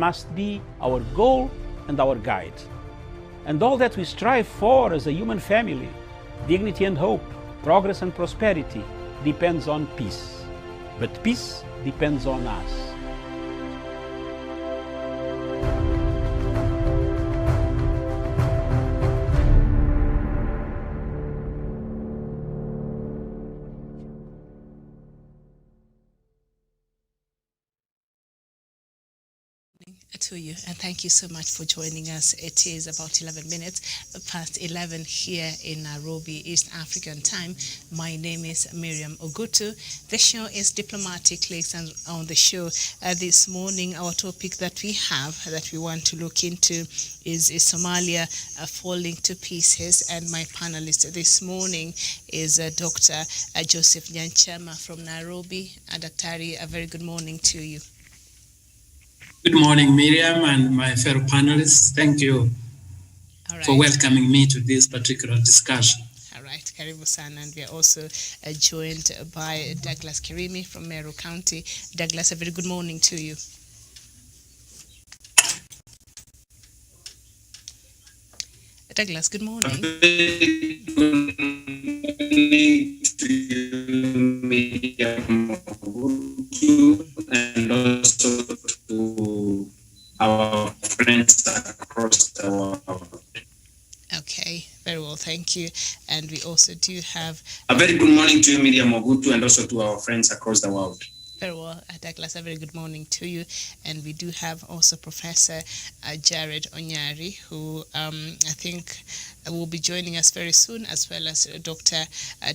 must be our goal and our guide. And all that we strive for as a human family, dignity and hope, progress and prosperity, depends on peace. But peace depends on us. To you, and thank you so much for joining us. It is about 11 minutes past 11 here in Nairobi, East African time. My name is Miriam Ogutu. The show is Diplomatic Clicks, and on the show this morning, our topic that we have that we want to look into is Somalia falling to pieces, and my panelist this morning is Dr. Joseph Nyanchama from Nairobi. Daktari, a very good morning to you. Good morning, Miriam and my fellow panelists. Thank you for welcoming me to this particular discussion. All right, karibu sana. And we are also joined by Douglas Kirimi from Meru County. Douglas, a very good morning to you. Douglas, good morning. Good morning to you, Miriam, and also to our friends across the world. Okay, very well, thank you. And we also do have... A very good morning to you, Miriam Ogutu, and also to our friends across the world. Very well, Douglas, a very good morning to you. And we do have also Professor Jared Onyari, who I think will be joining us very soon, as well as Dr.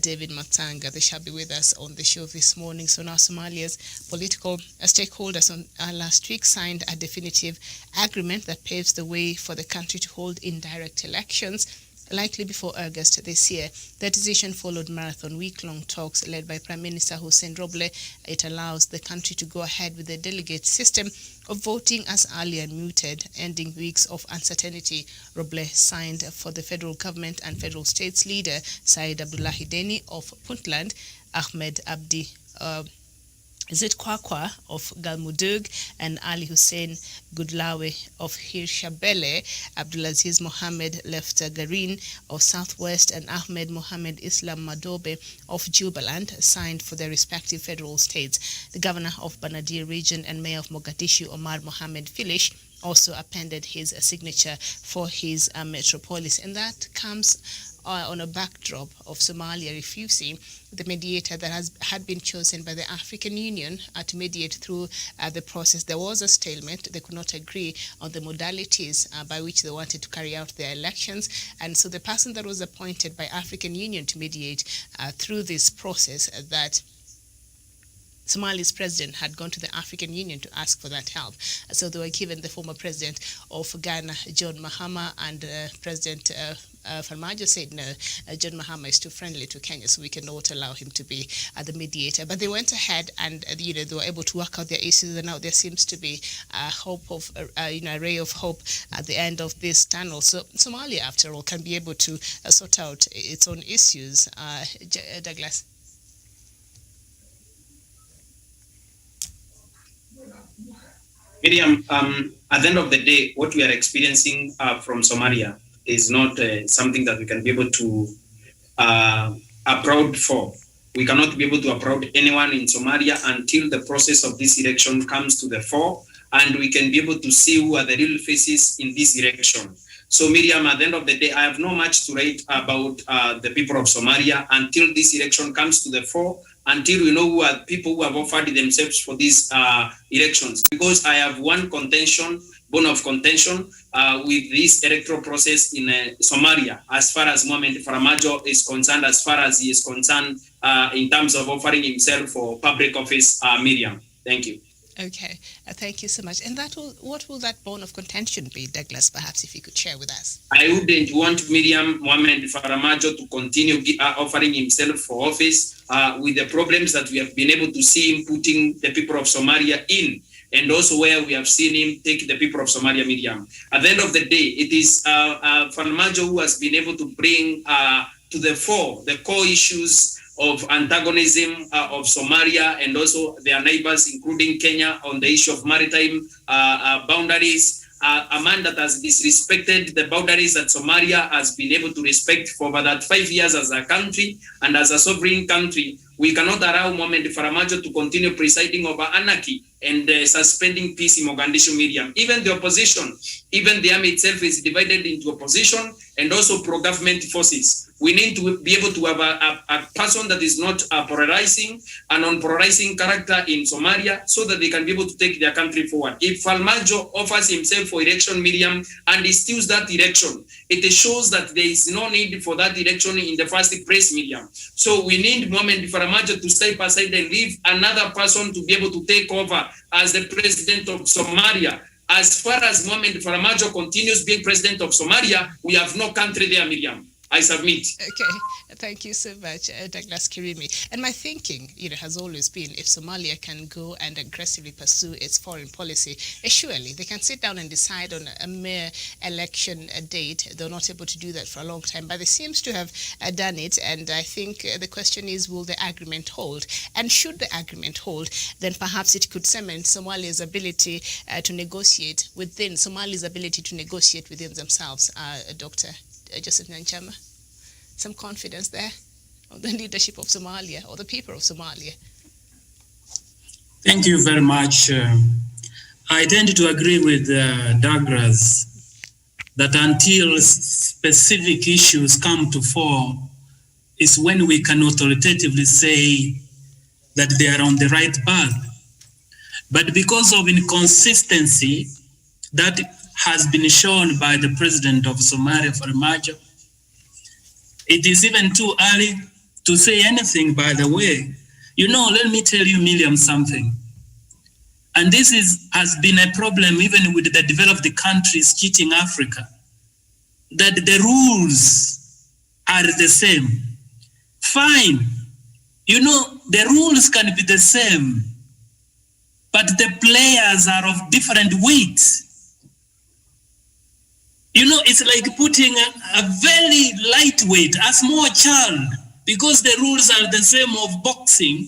David Matanga. They shall be with us on the show this morning. So now Somalia's political stakeholders last week signed a definitive agreement that paves the way for the country to hold indirect elections, likely before August this year. The decision followed marathon week-long talks led by Prime Minister Hussein Roble. It allows the country to go ahead with the delegate system of voting as earlier mooted, ending weeks of uncertainty. Roble signed for the federal government and federal states leader Said Abdullahi Deni of Puntland, Ahmed Abdi Kwakwa of Galmudug, and Ali Hussein Gudlawe of Hirshabelle, Abdulaziz Mohammed Garin of Southwest, and Ahmed Mohammed Islam Madobe of Jubaland signed for their respective federal states. The governor of Banadir region and mayor of Mogadishu, Omar Mohammed Filish, also appended his signature for his metropolis, and that comes on a backdrop of Somalia refusing the mediator that had been chosen by the African Union to mediate through the process. There was a stalemate. They could not agree on the modalities by which they wanted to carry out their elections. And so the person that was appointed by African Union to mediate through this process, that Somalia's president had gone to the African Union to ask for that help. So they were given the former president of Ghana, John Mahama, and President Farmajo said, no, John Mahama is too friendly to Kenya, so we cannot allow him to be the mediator. But they went ahead and, they were able to work out their issues, and now there seems to be a hope of, a ray of hope at the end of this tunnel. So Somalia, after all, can be able to sort out its own issues. Douglas. Miriam, at the end of the day, what we are experiencing from Somalia is not something that we can be able to applaud for. We cannot be able to applaud anyone in Somalia until the process of this election comes to the fore, and we can be able to see who are the real faces in this election. So Miriam, at the end of the day, I have not much to write about the people of Somalia until this election comes to the fore, until we know who are people who have offered themselves for these elections. Because I have one bone of contention with this electoral process in Somalia, as far as Mohamed Farmajo is concerned, as far as he is concerned in terms of offering himself for public office. Miriam, thank you. Okay, thank you so much. And what will that bone of contention be, Douglas, perhaps if you could share with us? I wouldn't want Mohamed Farmajo to continue offering himself for office with the problems that we have been able to see him putting the people of Somalia in, and also where we have seen him take the people of Somalia, Miriam. At the end of the day, it is Farmajo who has been able to bring to the fore the core issues of antagonism of Somalia and also their neighbors, including Kenya, on the issue of maritime boundaries. A man that has disrespected the boundaries that Somalia has been able to respect for over that 5 years as a country and as a sovereign country. We cannot allow Mohamed Farmajo to continue presiding over anarchy and suspending peace in Mogadishu, Miriam. Even the opposition, even the army itself is divided into opposition and also pro-government forces. We need to be able to have a person that is not polarizing, a non-polarizing character in Somalia, so that they can be able to take their country forward. If Farmajo offers himself for election, Miriam, and he steals that election, it shows that there is no need for that election in the first place, Miriam. So we need Mohamed Farmajo to step aside and leave another person to be able to take over as the president of Somalia. As far as Mohamed Farmajo continues being president of Somalia, we have no country there, Miriam. I submit. Okay, thank you so much, Douglas Kirimi. And my thinking, has always been if Somalia can go and aggressively pursue its foreign policy, surely they can sit down and decide on a mere election date. They're not able to do that for a long time, but they seems to have done it. And I think the question is, will the agreement hold? And should the agreement hold, then perhaps it could cement Somalia's ability to negotiate within themselves, Dr. Joseph Nyanchama. Some confidence there on the leadership of Somalia or the people of Somalia. Thank you very much. I tend to agree with Douglas that until specific issues come to fore is when we can authoritatively say that they are on the right path. But because of inconsistency that has been shown by the president of Somalia, Farmajo, it is even too early to say anything, by the way. Let me tell you, Miriam, something. And this has been a problem even with the developed countries cheating Africa, that the rules are the same. Fine. The rules can be the same, but the players are of different weights. It's like putting a very lightweight, a small child, because the rules are the same of boxing,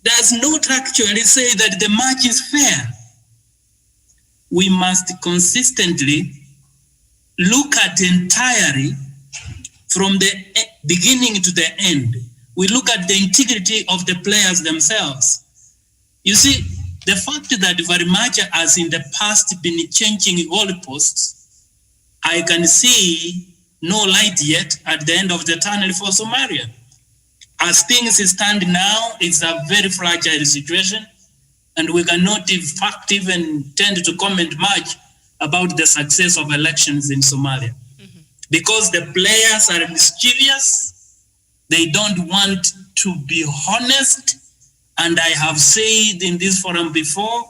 does not actually say that the match is fair. We must consistently look at entirely from the beginning to the end. We look at the integrity of the players themselves. You see, the fact that Farmajo has in the past been changing goalposts, I can see no light yet at the end of the tunnel for Somalia. As things stand now, it's a very fragile situation, and we cannot in fact even tend to comment much about the success of elections in Somalia. Mm-hmm. Because the players are mischievous, they don't want to be honest, and I have said in this forum before,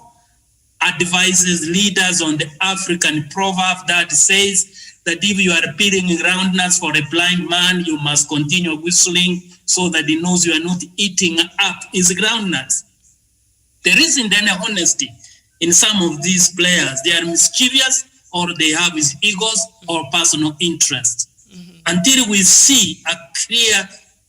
advises leaders on the African proverb that says that if you are peeling groundnuts for a blind man, you must continue whistling so that he knows you are not eating up his groundnuts. There isn't any honesty in some of these players. They are mischievous, or they have his egos or personal interests. Mm-hmm. Until we see a clear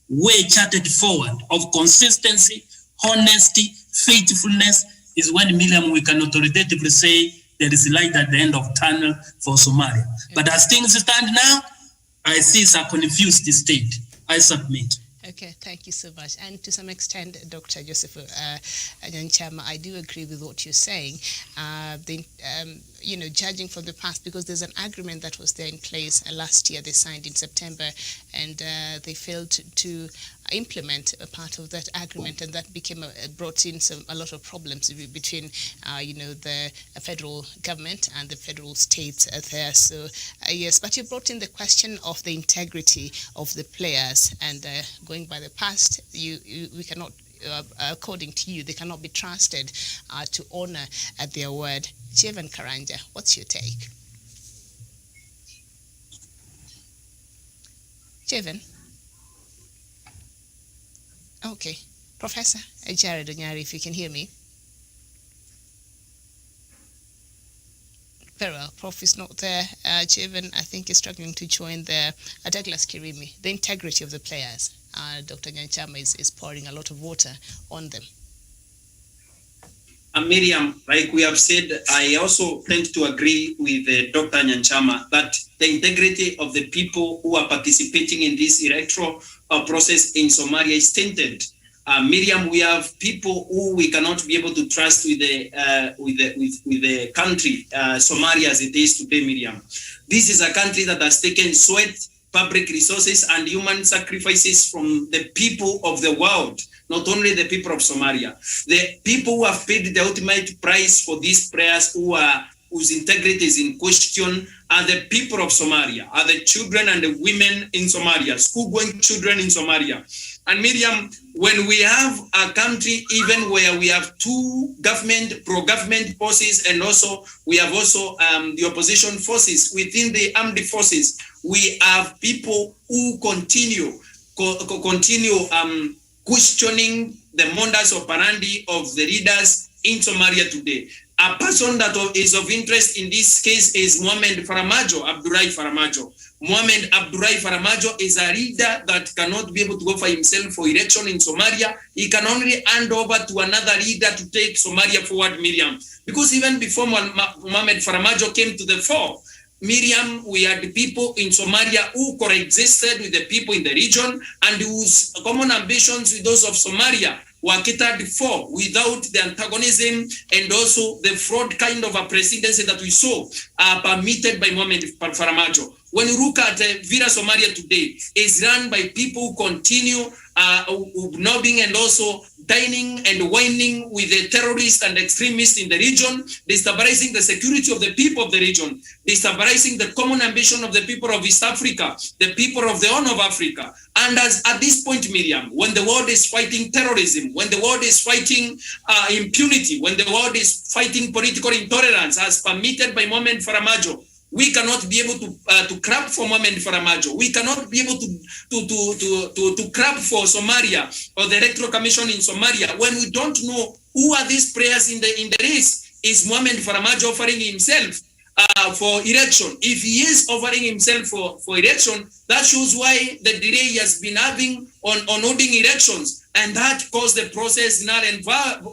way charted forward of consistency, honesty, faithfulness, is when, Miriam, we can authoritatively say there is light at the end of tunnel for Somalia. Okay. But as things stand now, I see it's a confused state. I submit. Okay, thank you so much. And to some extent, Dr. Joseph Nyanchama, I do agree with what you're saying. Judging from the past, because there's an agreement that was there in place last year, they signed in September, and they failed to implement a part of that agreement, and that brought in a lot of problems between the federal government and the federal states there. So yes, but you brought in the question of the integrity of the players, and going by the past, we cannot, according to you, they cannot be trusted to honor their word. Jevan Karanja, what's your take? Jevan? Okay. Professor Jared Onyari, if you can hear me. Very well. Prof is not there. Chiven, I think, is struggling to join there. Douglas Kirimi, the integrity of the players. Dr. Nyanchama is pouring a lot of water on them. Miriam, like we have said, I also tend to agree with Dr. Nyanchama that the integrity of the people who are participating in this electoral process in Somalia is tainted. Miriam, we have people who we cannot be able to trust with the country, Somalia as it is today, Miriam. This is a country that has taken sweat, public resources, and human sacrifices from the people of the world. Not only the people of Somalia, the people who have paid the ultimate price for these prayers, whose integrity is in question, are the people of Somalia, are the children and the women in Somalia, school-going children in Somalia. And Miriam, when we have a country even where we have two pro-government forces, and also we have also the opposition forces within the armed forces, we have people who continue questioning the modus operandi of the leaders in Somalia today. A person that is of interest in this case is Mohamed Abdullahi Farmajo. Mohamed Abdullahi Farmajo is a leader that cannot be able to offer himself for election in Somalia. He can only hand over to another leader to take Somalia forward, Miriam. Because even before Mohamed Farmajo came to the fore, Miriam, we had people in Somalia who coexisted with the people in the region and whose common ambitions with those of Somalia were catered for without the antagonism and also the fraud kind of a presidency that we saw permitted by Mohamed Farmajo. When you look at Vira Somalia today, is run by people who continue nobbing and also dining and whining with the terrorists and extremists in the region, destabilizing the security of the people of the region, destabilizing the common ambition of the people of East Africa, the people of the Horn of Africa. And as at this point, Miriam, when the world is fighting terrorism, when the world is fighting impunity, when the world is fighting political intolerance as permitted by Mohamed Farmajo, we cannot be able to clap for Mohamed Farmajo. We cannot be able to clap for Somalia or the Electoral Commission in Somalia when we don't know who are these players in the race. Is Mohamed Farmajo offering himself for election? If he is offering himself for election, that shows why the delay he has been having on holding elections, and that caused the process null and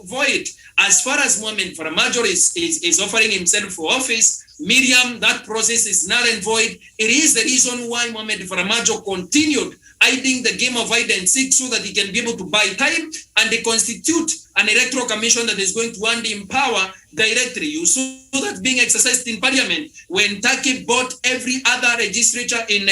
void. As far as Mohamed Farmajo is offering himself for office, Miriam, that process is null and void. It is the reason why Mohamed Farmajo continued hiding the game of hide and seek so that he can be able to buy time and they constitute an electoral commission that is going to hand him power directly. You saw that being exercised in parliament when Turkey bought every other legislature in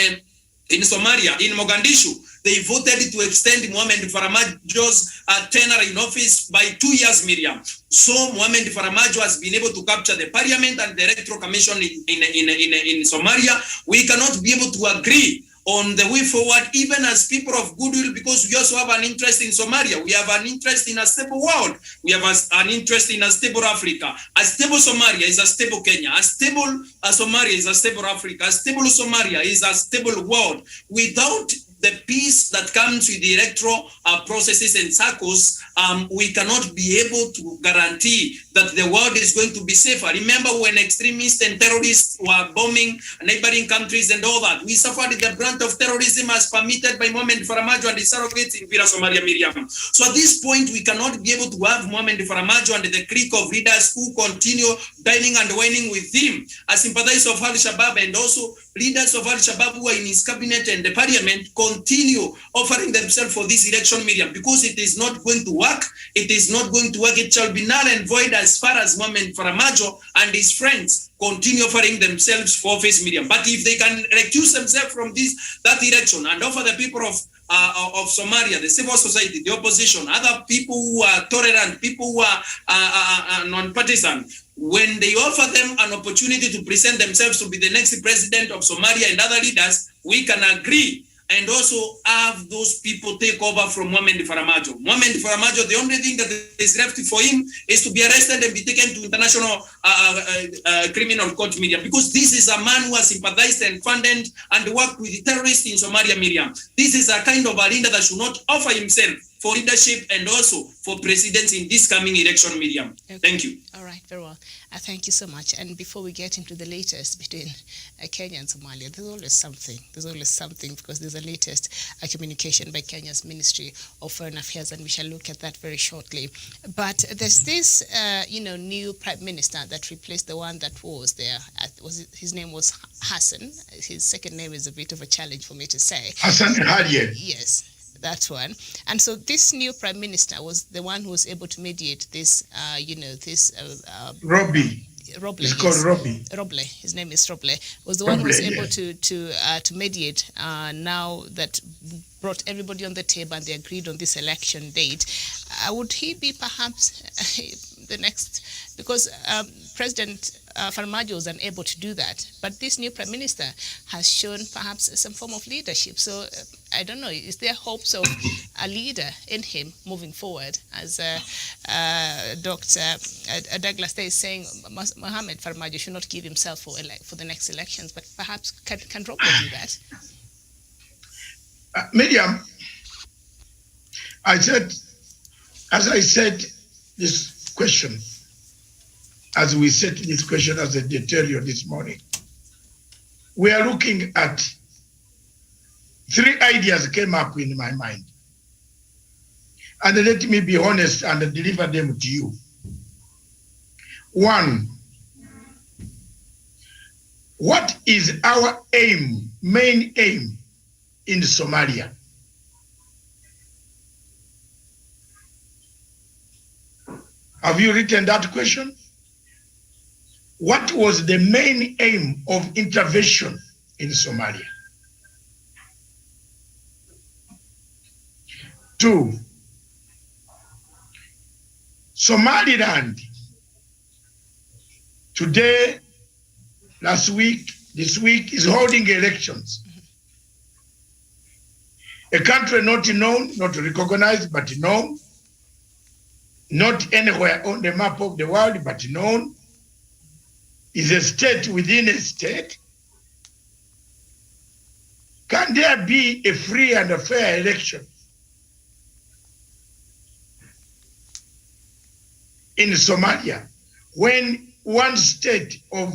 Somalia, in Mogadishu. They voted to extend Mohamed Farmajo's tenure in office by 2 years, Miriam. So Mohamed Farmajo has been able to capture the parliament and the electoral commission in Somalia. We cannot be able to agree on the way forward, even as people of goodwill, because we also have an interest in Somalia. We have an interest in a stable world. We have an interest in a stable Africa. A stable Somalia is a stable Kenya. A stable Somalia is a stable Africa. A stable Somalia is a stable world. Without the peace that comes with the electoral processes and circles, we cannot be able to guarantee that the world is going to be safer. Remember when extremists and terrorists were bombing neighboring countries and all that, we suffered the brunt of terrorism as permitted by Mohamed Farmajo and his surrogates in Vira Somalia, Miriam. So at this point, we cannot be able to have Mohamed Farmajo and the clique of leaders who continue dining and whining with him as sympathizers of Al-Shabaab and also leaders of Al-Shabaab who are in his cabinet and the parliament continue offering themselves for this election, Miriam, because it is not going to work. It is not going to work. It shall be null and void as far as Mohamed Farmajo and his friends continue offering themselves for office, Miriam. But if they can recuse themselves from that election and offer the people of Somalia, the civil society, the opposition, other people who are tolerant, people who are non-partisan, when they offer them an opportunity to present themselves to be the next president of Somalia and other leaders, we can agree and also have those people take over from Mohamed Farmajo. Mohamed Farmajo, the only thing that is left for him is to be arrested and be taken to international criminal court, Miriam, because this is a man who has sympathized and funded and worked with the terrorists in Somalia, Miriam. This is a kind of a leader that should not offer himself for leadership and also for presidents in this coming election, Miriam. Okay. Thank you. All right, very well. Thank you so much. And before we get into the latest between Kenya and Somalia, there's always something. Because there's a latest communication by Kenya's Ministry of Foreign Affairs, and we shall look at that very shortly. But there's this, new prime minister that replaced the one that was there. His name was Hassan. His second name is a bit of a challenge for me to say. Hassan Hadiye. Yes. That one. And so this new prime minister was the one who was able to mediate this, Robbie. Roble. It's called Robbie. Roble. His name is Roble. Was the one who was able to mediate now that brought everybody on the table and they agreed on this election date. Would he be perhaps the next? Because President Farmajo was unable to do that. But this new prime minister has shown perhaps some form of leadership. So I don't know, is there hopes of a leader in him moving forward? As Dr. Douglas is saying, Mohamed Farmajo should not give himself for the next elections, but perhaps can Roble do that? Miriam, as I said this question, as we set this question as a detail this morning, we are looking at three ideas came up in my mind. And let me be honest and deliver them to you. One, what is our aim, main aim in Somalia? Have you written that question? What was the main aim of intervention in Somalia? Two, Somaliland, today, last week, this week, is holding elections. A country not known, not recognized, but known. Not anywhere on the map of the world, but known. Is a state within a state. Can there be a free and a fair election in Somalia when one state of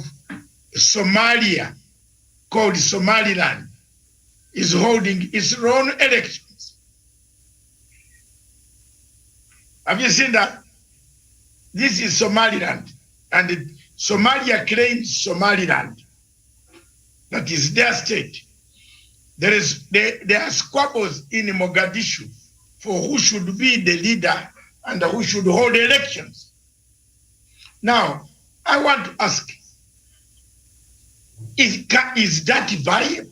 Somalia called Somaliland is holding its own elections? Have you seen that? This is Somaliland, and Somalia claims Somaliland. That is their state. There are squabbles in Mogadishu for who should be the leader and who should hold elections. Now, I want to ask, is that viable?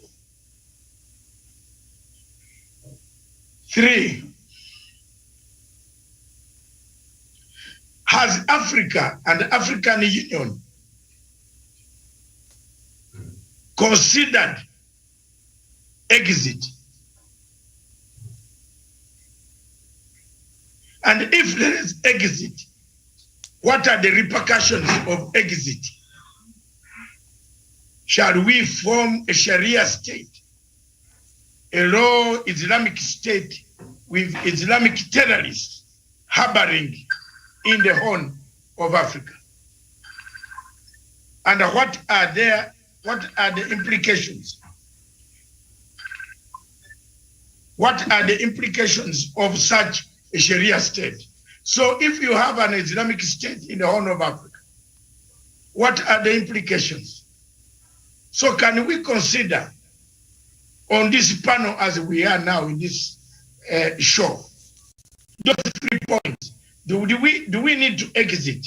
Three, has Africa and the African Union considered exit? And if there is exit, what are the repercussions of exit? Shall we form a Sharia state, a raw Islamic state with Islamic terrorists harboring in the Horn of Africa? And what are the implications? What are the implications of such a Sharia state? So if you have an Islamic state in the Horn of Africa, what are the implications? So can we consider on this panel as we are now in this show, those 3 points? Do we need to exit?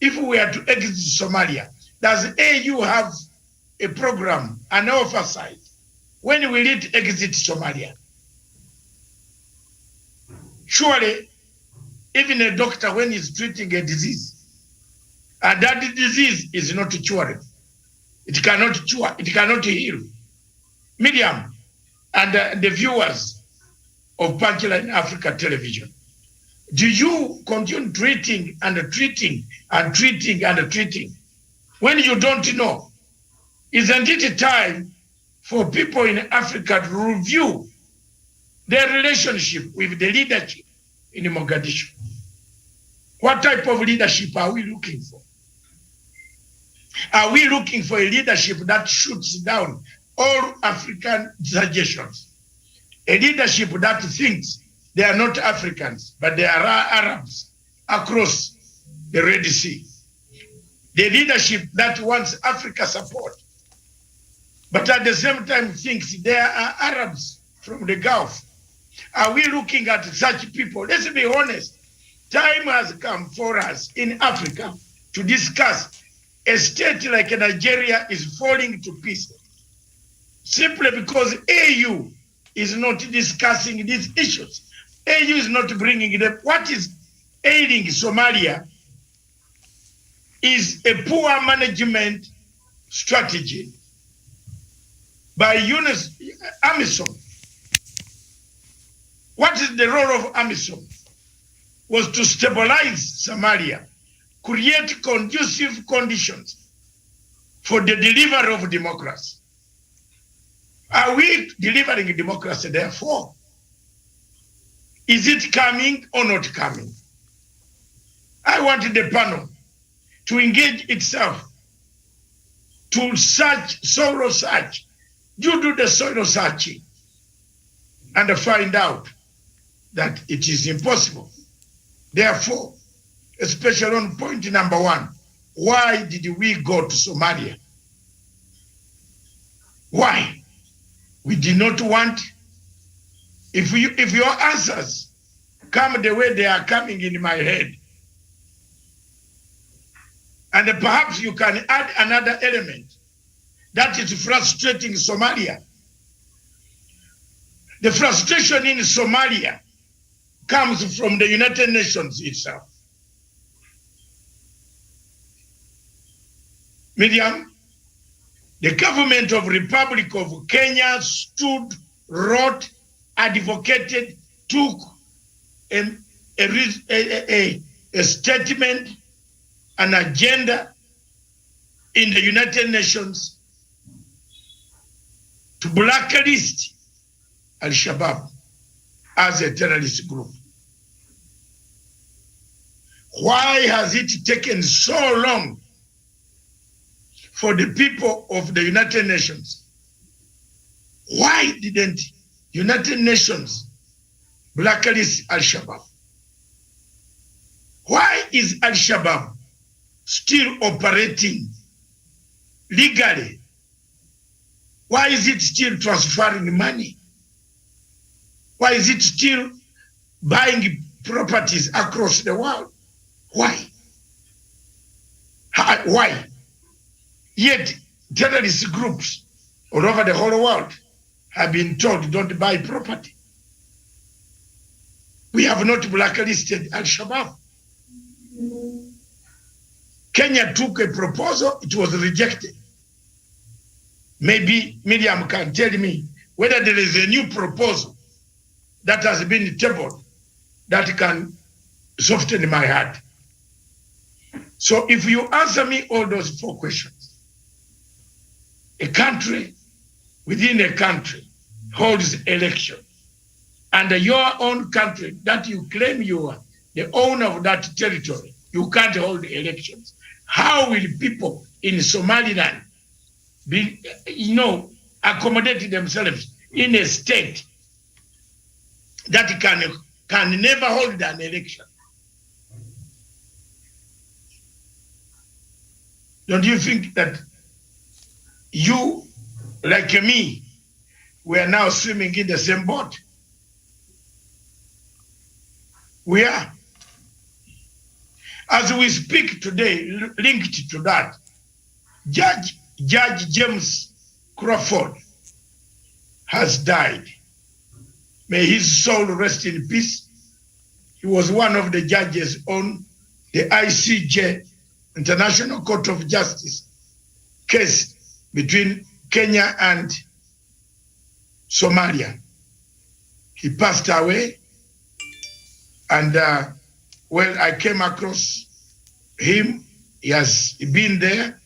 If we are to exit Somalia, does AU have a program, an oversight? When will it exit Somalia? Surely, even a doctor, when he's treating a disease, and that disease is not curable, it cannot cure, it cannot heal. Miriam and the viewers of Punchline Africa Television, do you continue treating and treating and treating and treating when you don't know? Isn't it time for people in Africa to review their relationship with the leadership in Mogadishu. What type of leadership are we looking for? Are we looking for a leadership that shoots down all African suggestions? A leadership that thinks they are not Africans, but they are Arabs across the Red Sea. The leadership that wants Africa support, but at the same time thinks they are Arabs from the Gulf. Are we looking at such people? Let's be honest. Time has come for us in Africa to discuss. A state like Nigeria is falling to pieces simply because AU is not discussing these issues. AU is not bringing them. What is ailing Somalia is a poor management strategy by AMISOM. What is the role of AMISOM? Was to stabilize Somalia, create conducive conditions for the delivery of democracy. Are we delivering democracy therefore? Is it coming or not coming? I want the panel to engage itself to search, soil search. You do the soil searching and find out that it is impossible. Therefore, especially on point number 1, why did we go to Somalia? Why? We did not want. If your answers come the way they are coming in my head, and perhaps you can add another element that is frustrating Somalia. The frustration in Somalia comes from the United Nations itself. Miriam, the government of Republic of Kenya stood, wrote, advocated, took a statement, an agenda in the United Nations to blacklist Al-Shabaab as a terrorist group. Why has it taken so long for the people of the United Nations? Why didn't United Nations blacklist Al-Shabaab? Why is Al-Shabaab still operating legally? Why is it still transferring money? Why is it still buying properties across the world? Why? Why? Yet terrorist groups all over the whole world have been told don't buy property. We have not blacklisted Al-Shabaab. Kenya took a proposal, it was rejected. Maybe Miriam can tell me whether there is a new proposal that has been tabled that can soften my heart. So if you answer me all those 4 questions, a country within a country holds election, and your own country that you claim you are the owner of that territory, you can't hold elections. How will people in Somaliland be, accommodate themselves in a state that can never hold an election? Don't you think that you, like me, we are now swimming in the same boat? We are. As we speak today, linked to that, Judge James Crawford has died. May his soul rest in peace. He was one of the judges on the ICJ, International Court of Justice, case between Kenya and Somalia. He passed away, and I came across him. He has been there,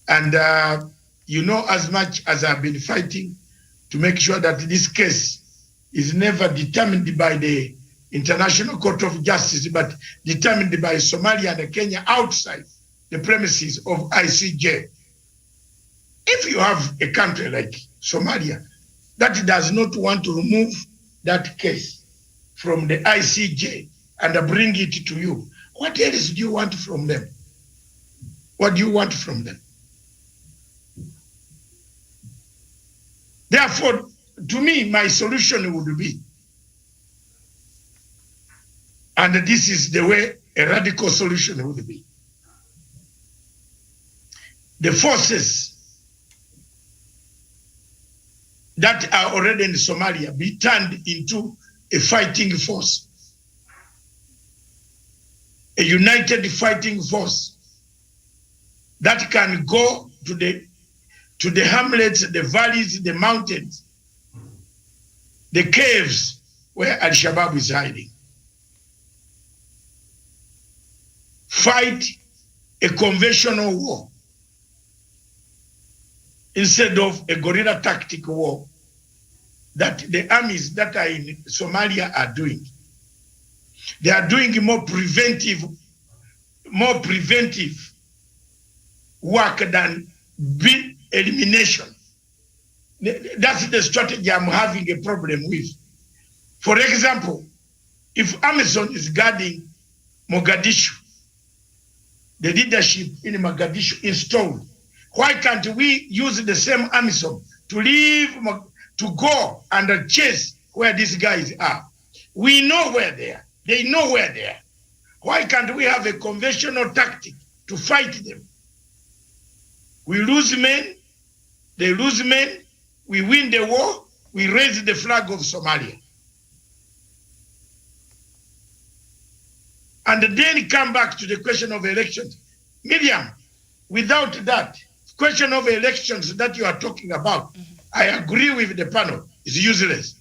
and as much as I've been fighting to make sure that this case is never determined by the International Court of Justice, but determined by Somalia and Kenya outside the premises of ICJ. If you have a country like Somalia that does not want to remove that case from the ICJ and bring it to you, what else do you want from them? What do you want from them? Therefore, to me, my solution would be, and this is the way a radical solution would be, the forces that are already in Somalia be turned into a fighting force, a united fighting force that can go to the hamlets, the valleys, the mountains, the caves where Al-Shabaab is hiding. Fight a conventional war instead of a guerrilla tactic war that the armies that are in Somalia are doing. They are doing more preventive work than big elimination. That's the strategy I'm having a problem with. For example, if Amazon is guarding Mogadishu, the leadership in Mogadishu installed, why can't we use the same Amazon to leave, to go and chase where these guys are? We know where they are. They know where they are. Why can't we have a conventional tactic to fight them? We lose men, they lose men, we win the war, we raise the flag of Somalia. And then come back to the question of elections. Miriam, without that question of elections that you are talking about, I agree with the panel, is useless.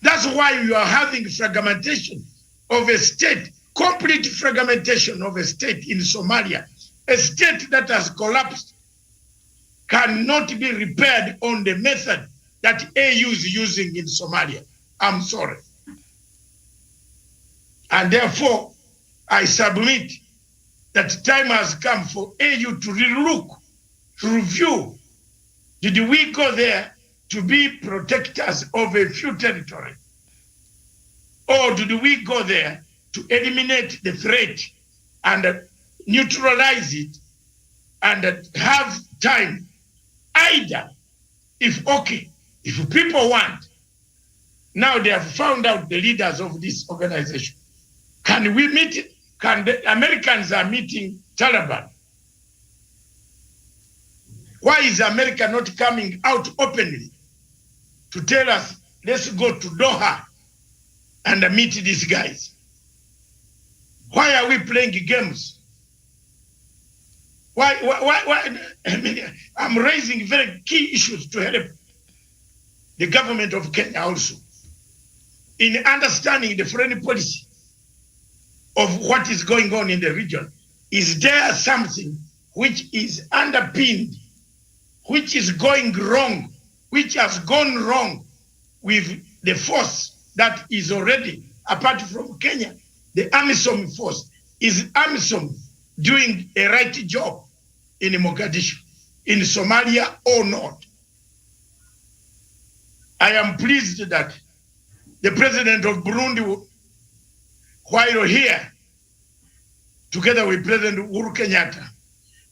That's why you are having fragmentation of a state, complete fragmentation of a state in Somalia. A state that has collapsed cannot be repaired on the method that AU is using in Somalia. I'm sorry. And therefore, I submit that time has come for AU to relook, to review. Did we go there to be protectors of a few territories? Or did we go there to eliminate the threat and neutralize it and have time? Either, if people want, now they have found out the leaders of this organization. Can we meet? Can the Americans are meeting Taliban? Why is America not coming out openly to tell us, let's go to Doha and meet these guys? Why are we playing games? Why? I mean, I'm raising very key issues to help the government of Kenya also in understanding the foreign policy of what is going on in the region. Is there something which is underpinned, which is going wrong, which has gone wrong with the force that is already, apart from Kenya, the AMISOM force? Is AMISOM doing a right job in Mogadishu, in Somalia or not? I am pleased that the president of Burundi, while here, together with President Uhuru Kenyatta,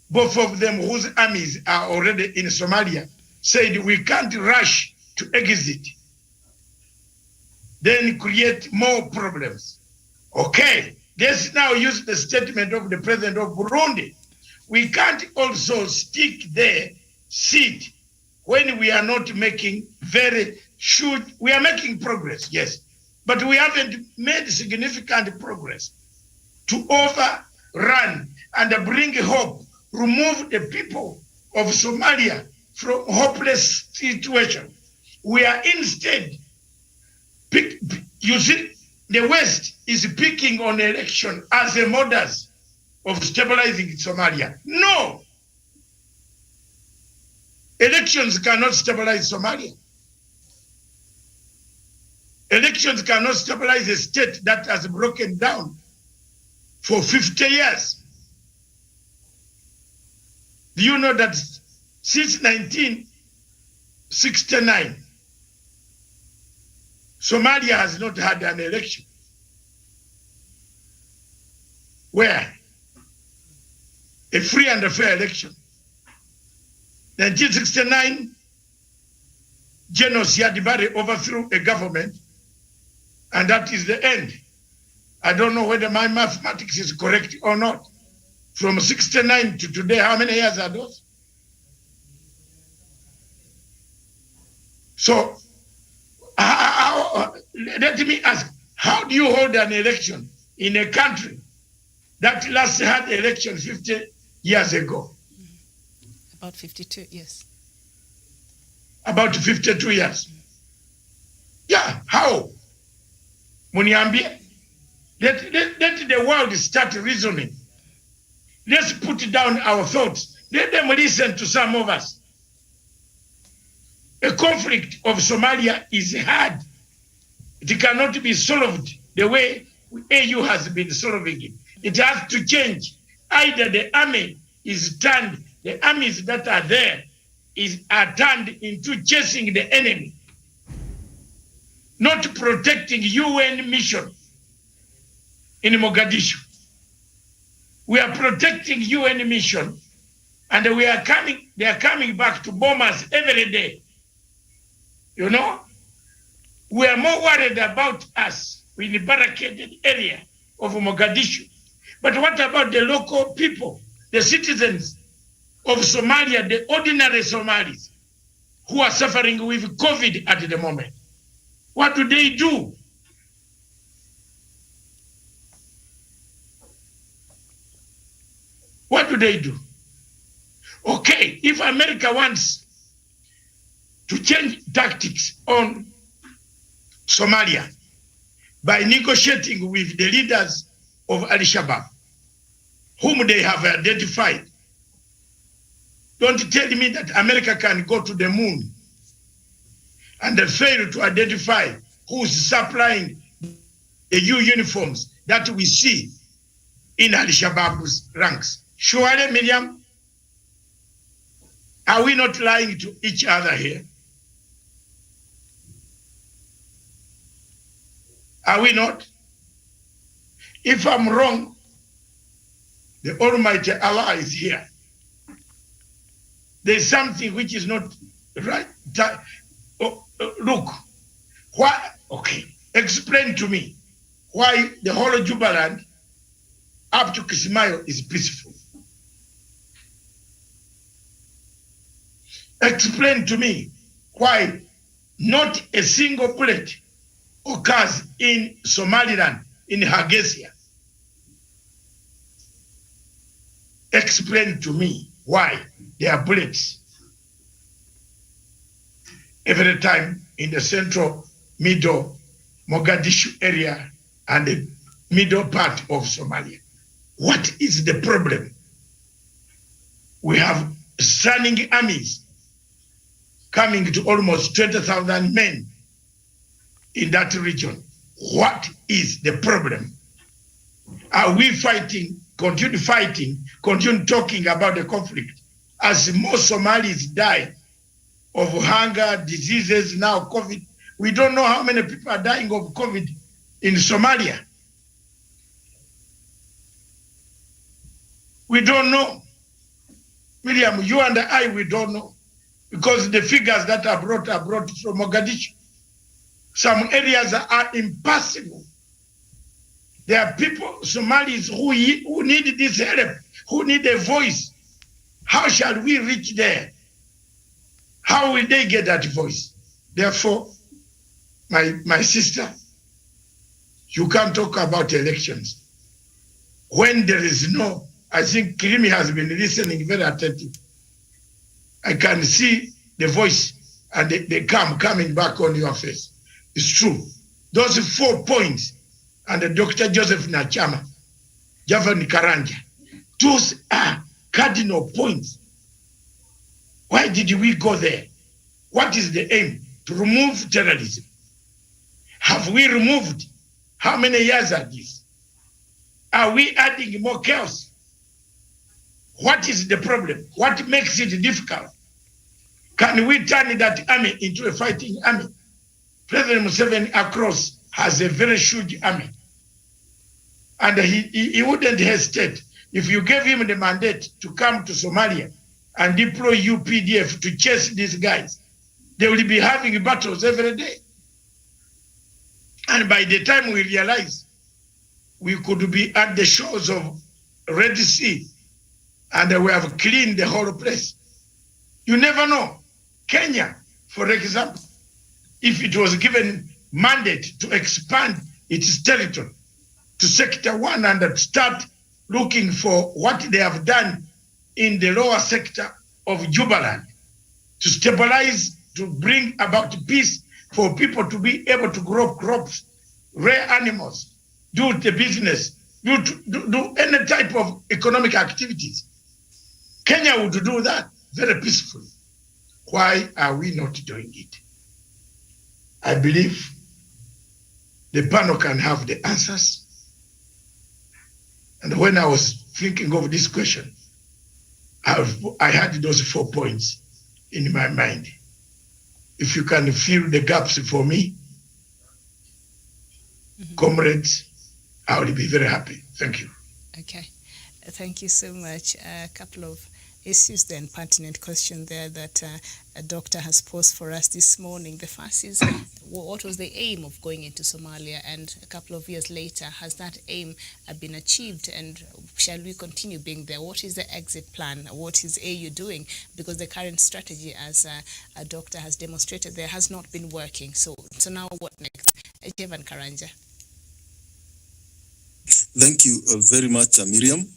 both of them whose armies are already in Somalia, said we can't rush to exit, then create more problems. Okay, let's now use the statement of the president of Burundi. We can't also stick there, sit, when we are not making we are making progress, yes, but we haven't made significant progress to overrun and bring hope, remove the people of Somalia from hopeless situation. We are instead, you see, the West is picking on election as a modus of stabilizing Somalia. No! Elections cannot stabilize Somalia. Elections cannot stabilize a state that has broken down for 50 years. Do you know that since 1969, Somalia has not had an election? Where? A free and a fair election. 1969, General Siad Barre overthrew a government, and that is the end. I don't know whether my mathematics is correct or not. From 69 to today, how many years are those? So, let me ask, how do you hold an election in a country that last had election 50 years ago? About 52, yes. About 52 years. Yeah, how? Muniambie, let the world start reasoning. Let's put down our thoughts. Let them listen to some of us. A conflict of Somalia is hard. It cannot be solved the way AU has been solving it. It has to change. Either the army is turned, the armies that are there are turned into chasing the enemy, not protecting UN mission in Mogadishu. We are protecting UN mission, and they are coming back to bomb us every day. You know, we are more worried about us in the barricaded area of Mogadishu. But what about the local people, the citizens of Somalia, the ordinary Somalis who are suffering with COVID at the moment? What do they do? What do they do? Okay, if America wants to change tactics on Somalia by negotiating with the leaders of Al-Shabaab, whom they have identified, don't tell me that America can go to the moon and fail to identify who's supplying the new uniforms that we see in Al-Shabaab's ranks. Surely, Miriam, are we not lying to each other here? Are we not? If I'm wrong, the Almighty Allah is here. There's something which is not right. Look, why? Okay, explain to me why the whole of Jubaland up to Kismayo is peaceful. Explain to me why not a single bullet occurs in Somaliland, in Hargeisa. Explain to me why there are bullets every time in the central, middle Mogadishu area and the middle part of Somalia. What is the problem? We have standing armies coming to almost 20,000 men in that region. What is the problem? Are we fighting, continue talking about the conflict as more Somalis die of hunger, diseases, now COVID? We don't know how many people are dying of COVID in Somalia. We don't know. Miriam, you and I, we don't know. Because the figures that are brought from Mogadishu. Some areas are impossible. There are people, Somalis, who need this help, who need a voice. How shall we reach there? How will they get that voice? Therefore, my sister, you can't talk about elections when there is no. I think Kirimi has been listening very attentive. I can see the voice and the coming back on your face. It's true. Those 4 points, and Dr. Joseph Nachama, Javan Karanja, those are cardinal points. Why did we go there? What is the aim? To remove terrorism. Have we removed? How many years are these? Are we adding more chaos? What is the problem? What makes it difficult? Can we turn that army into a fighting army? President Museveni across has a very huge army. And he wouldn't hesitate. If you gave him the mandate to come to Somalia and deploy UPDF to chase these guys, they will be having battles every day. And by the time we realize we could be at the shores of Red Sea and we have cleaned the whole place. You never know. Kenya, for example, if it was given mandate to expand its territory to Sector 1 and start looking for what they have done in the lower sector of Jubaland, to stabilize, to bring about peace for people to be able to grow crops, rear animals, do the business, do any type of economic activities. Kenya would do that very peacefully. Why are we not doing it? I believe the panel can have the answers. And when I was thinking of this question, I had those 4 points in my mind. If you can fill the gaps for me, comrades, I will be very happy. Thank you. Okay. Thank you so much. A couple of issues then, pertinent question there that a doctor has posed for us this morning. The first is, what was the aim of going into Somalia, and a couple of years later, has that aim been achieved, and shall we continue being there? What is the exit plan? What is AU doing? Because the current strategy, as a doctor has demonstrated there, has not been working. So now what next? Jevan Karanja. Thank you very much, Miriam,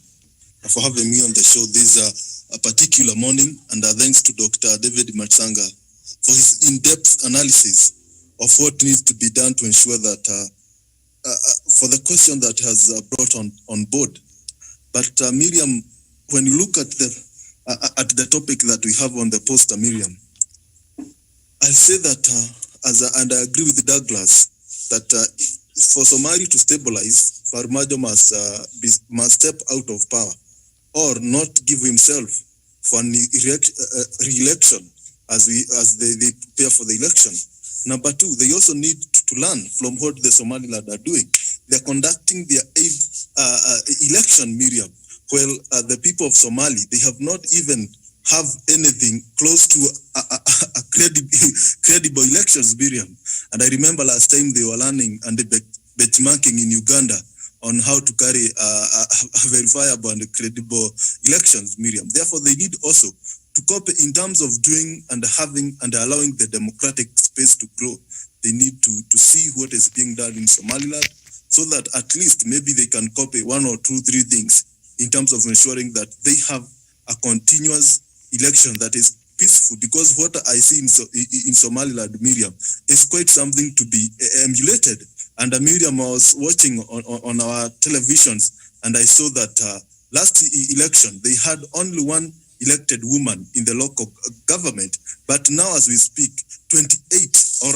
for having me on the show this a particular morning, and thanks to Dr. David Matsanga for his in-depth analysis of what needs to be done to ensure that for the question that has brought on board. But Miriam, when you look at the topic that we have on the poster, Miriam, I'll say that and I agree with Douglas that for Somalia to stabilize, Farmajo must step out of power, or not give himself for an re-election as they prepare for the election. Number two, they also need to learn from what the Somaliland are doing. They're conducting their 8th election, Miriam. Well, the people of Somali, they have not even have anything close to a credible elections, Miriam. And I remember last time they were learning and benchmarking in Uganda on how to carry a verifiable and credible elections, Miriam. Therefore, they need also to copy in terms of doing and having and allowing the democratic space to grow. They need to see what is being done in Somaliland, so that at least maybe they can copy 1 or 2, 3 things in terms of ensuring that they have a continuous election that is peaceful. Because what I see in Somaliland, Miriam, is quite something to be emulated. And Miriam, I was watching on our televisions, and I saw that last election, they had only 1 elected woman in the local government. But now as we speak, 28 or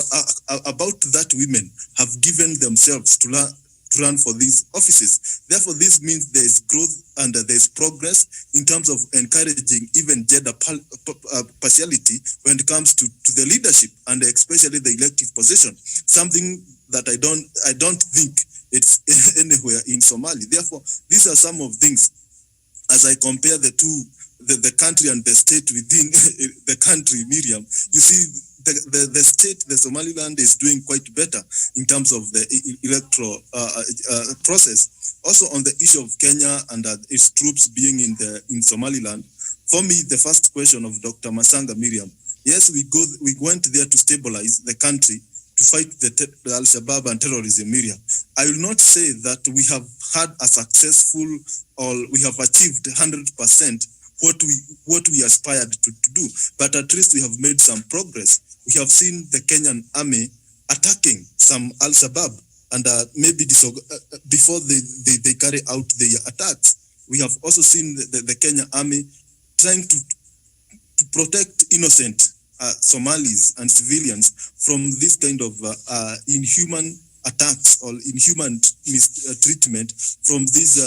about that women have given themselves to run for these offices. Therefore, this means there is growth and there is progress in terms of encouraging even gender partiality when it comes to the leadership and especially the elective position, something that I don't think it's anywhere in Somalia. Therefore, these are some of things as I compare the two, the country and the state within the country, Miriam. You see, the state, the Somaliland, is doing quite better in terms of the electoral process. Also on the issue of Kenya and its troops being in Somaliland, for me, the first question of Dr. Masanga, Miriam, yes, we went there to stabilize the country, to fight the Al-Shabaab and terrorism, Miriam. I will not say that we have had a successful, or we have achieved 100% what we aspired to do, but at least we have made some progress. We have seen the Kenyan army attacking some Al-Shabaab, and maybe before they carry out their attacks. We have also seen the Kenyan army trying to protect innocent Somalis and civilians from this kind of inhuman attacks or inhuman treatment from these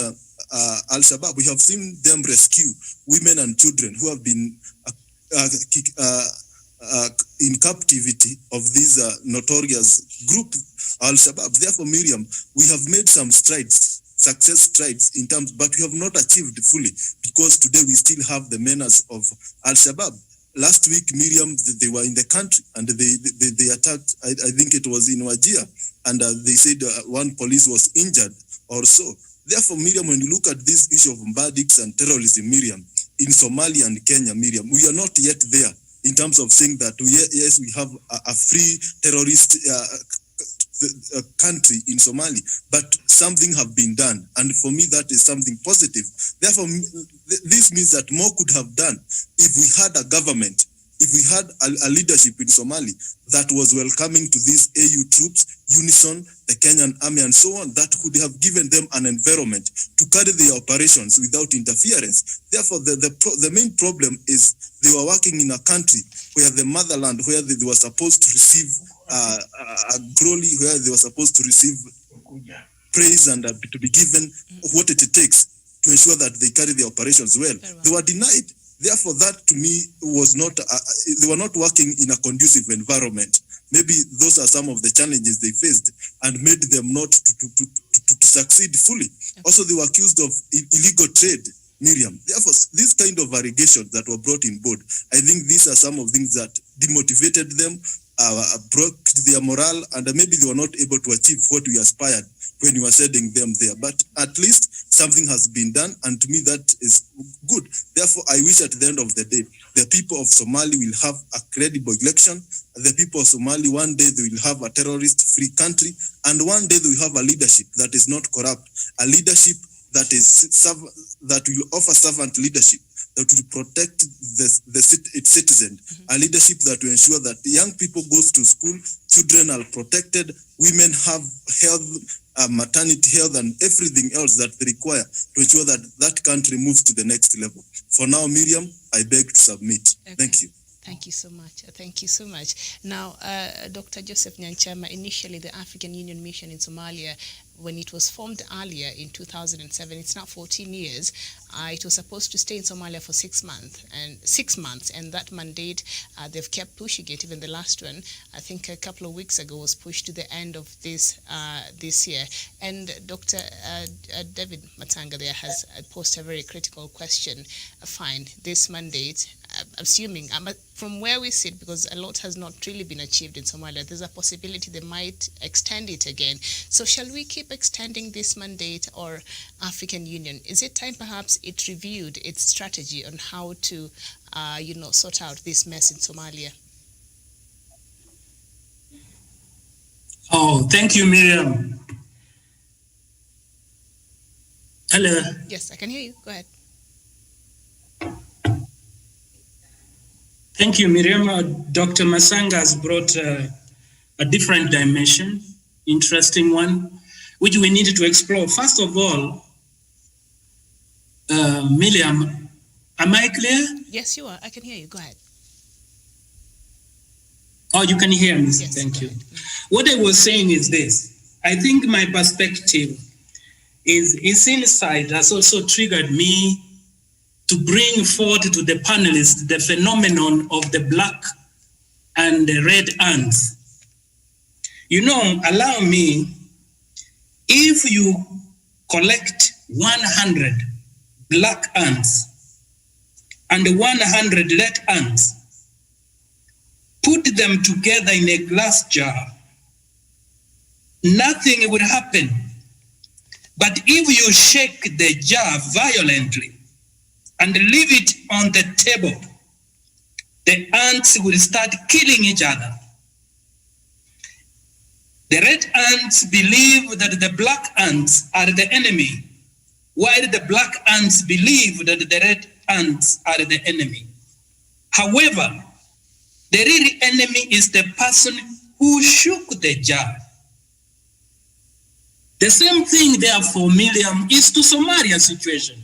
Al-Shabaab. We have seen them rescue women and children who have been in captivity of these notorious group Al-Shabaab. Therefore, Miriam, we have made some success strides in terms, but we have not achieved fully, because today we still have the menace of Al-Shabaab. Last week, Miriam, they were in the country and they attacked, I think it was in Wajir, and they said one police was injured or so. Therefore, Miriam, when you look at this issue of bandits and terrorism, Miriam, in Somalia and Kenya, Miriam, we are not yet there in terms of saying that, yes, we have a free terrorist country in Somalia, but something have been done. And for me, that is something positive. Therefore, this means that more could have done if we had a government, if we had a leadership in Somalia that was welcoming to these AU troops, Unison, the Kenyan army, and so on, that could have given them an environment to carry their operations without interference. Therefore, the main problem is they were working in a country where the motherland, where they were supposed to receive a glory, where they were supposed to receive praise and to be given what it takes to ensure that they carry their operations well. They were denied. Therefore, that to me was not, they were not working in a conducive environment. Maybe those are some of the challenges they faced and made them not to succeed fully. Okay. Also, they were accused of illegal trade, Miriam. Therefore, these kind of allegations that were brought in board, I think these are some of things that demotivated them, broke their morale, and maybe they were not able to achieve what we aspired when we were sending them there. But at least something has been done, and to me that is good. Therefore, I wish at the end of the day, the people of Somalia will have a credible election. The people of Somalia, one day they will have a terrorist-free country, and one day they will have a leadership that is not corrupt, a leadership that will offer servant leadership, that will protect its citizens, a leadership that will ensure that young people go to school, children are protected, women have health, maternity health, and everything else that they require to ensure that that country moves to the next level. For now, Miriam, I beg to submit. Okay. Thank you. Thank you so much. Thank you so much. Now, Dr. Joseph Nyanchama, initially the African Union Mission in Somalia, when it was formed earlier in 2007, it's now 14 years. It was supposed to stay in Somalia for 6 months, and that mandate, they've kept pushing it. Even the last one, I think a couple of weeks ago, was pushed to the end of this year. And Dr. David Matanga there has posed a very critical question. Fine, this mandate, assuming, from where we sit, because a lot has not really been achieved in Somalia, there's a possibility they might extend it again. So shall we keep extending this mandate, or African Union? Is it time perhaps it reviewed its strategy on how to, sort out this mess in Somalia? Oh, thank you, Miriam. Hello. Yes, I can hear you. Go ahead. Thank you, Miriam. Dr. Masanga has brought a different dimension, interesting one, which we needed to explore. First of all, Miriam, am I clear? Yes, you are. I can hear you. Go ahead. Oh, you can hear me. Yes, thank you. What I was saying is this. I think my perspective is insight has also triggered me to bring forth to the panelists the phenomenon of the black and the red ants. Allow me, if you collect 100 black ants and 100 red ants, put them together in a glass jar, nothing will happen. But if you shake the jar violently and leave it on the table, the ants will start killing each other. The red ants believe that the black ants are the enemy, while the black ants believe that the red ants are the enemy. However, the real enemy is the person who shook the jar. The same thing, therefore, Miriam, is to Somalia situation.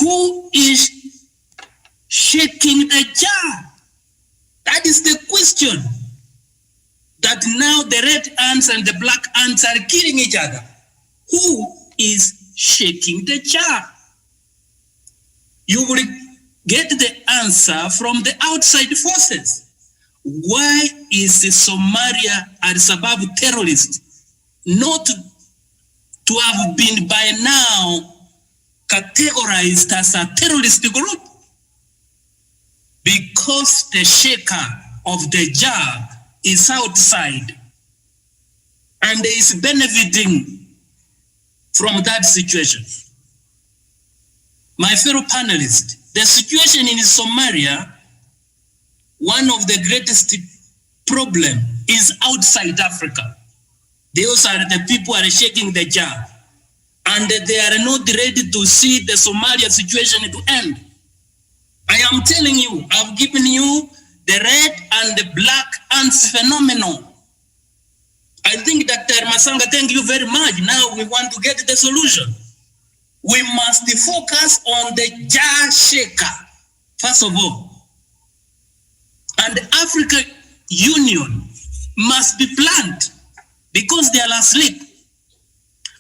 Who is shaking the jar? That is the question. that now the red ants and the black ants are killing each other. Who is shaking the jar? You will get the answer from the outside forces. Why is the Somalia Al-Shabaab terrorist not to have been by now categorized as a terrorist group? Because the shaker of the jar is outside and is benefiting from that situation. My fellow panelists, the situation in Somalia, one of the greatest problem is outside Africa. Those are the people who are shaking the jar, and they are not ready to see the Somalia situation to end. I am telling you, I've given you the red and the black ants phenomenon. I think Dr. Masanga, thank you very much. Now we want to get the solution. We must focus on the jar shaker, first of all. And the African Union must be planned because they are asleep.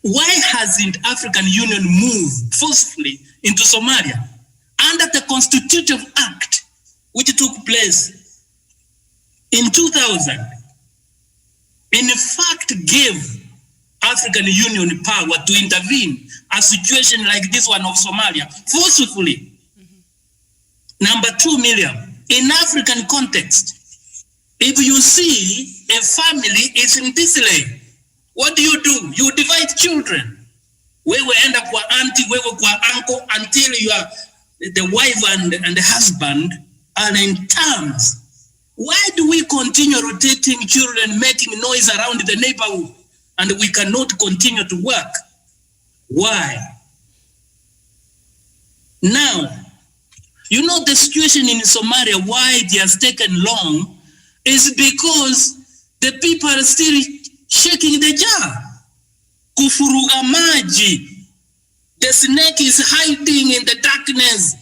Why hasn't African Union moved forcefully into Somalia under the Constitutive Act, which took place in 2000? In fact, gave African Union power to intervene a situation like this one of Somalia forcefully. Number 2, Miriam, in African context, if you see a family is in disarray, what do? You divide children. We will end up with auntie, we will with uncle until you are the wife and the husband are in terms. Why do we continue rotating children, making noise around the neighborhood, and we cannot continue to work? Why? Now, you know the situation in Somalia, why it has taken long, is because the people are still shaking the jar. Kufuruga maji. The snake is hiding in the darkness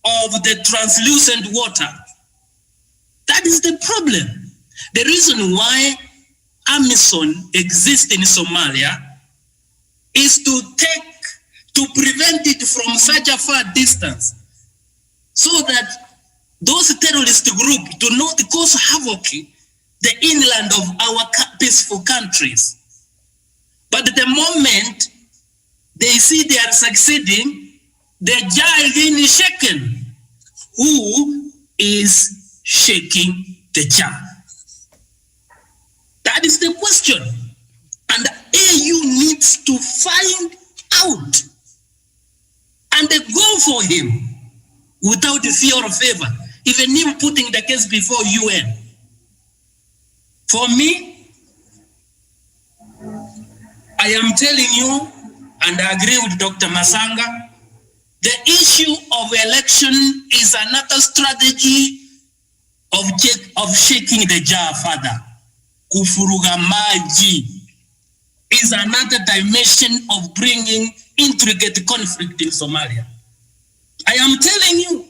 of the translucent water. That is the problem. The reason why AMISOM exists in Somalia is to prevent it from such a far distance, so that those terrorist groups do not cause havoc the inland of our peaceful countries. But the moment they see they are succeeding, the jar is shaken. Who is shaking the jar? That is the question. And the AU needs to find out and go for him without fear or favor, even him putting the case before UN. For me, I am telling you, and I agree with Dr. Masanga, the issue of election is another strategy of shaking the jar further. Kufuruga maji is another dimension of bringing intricate conflict in Somalia. I am telling you.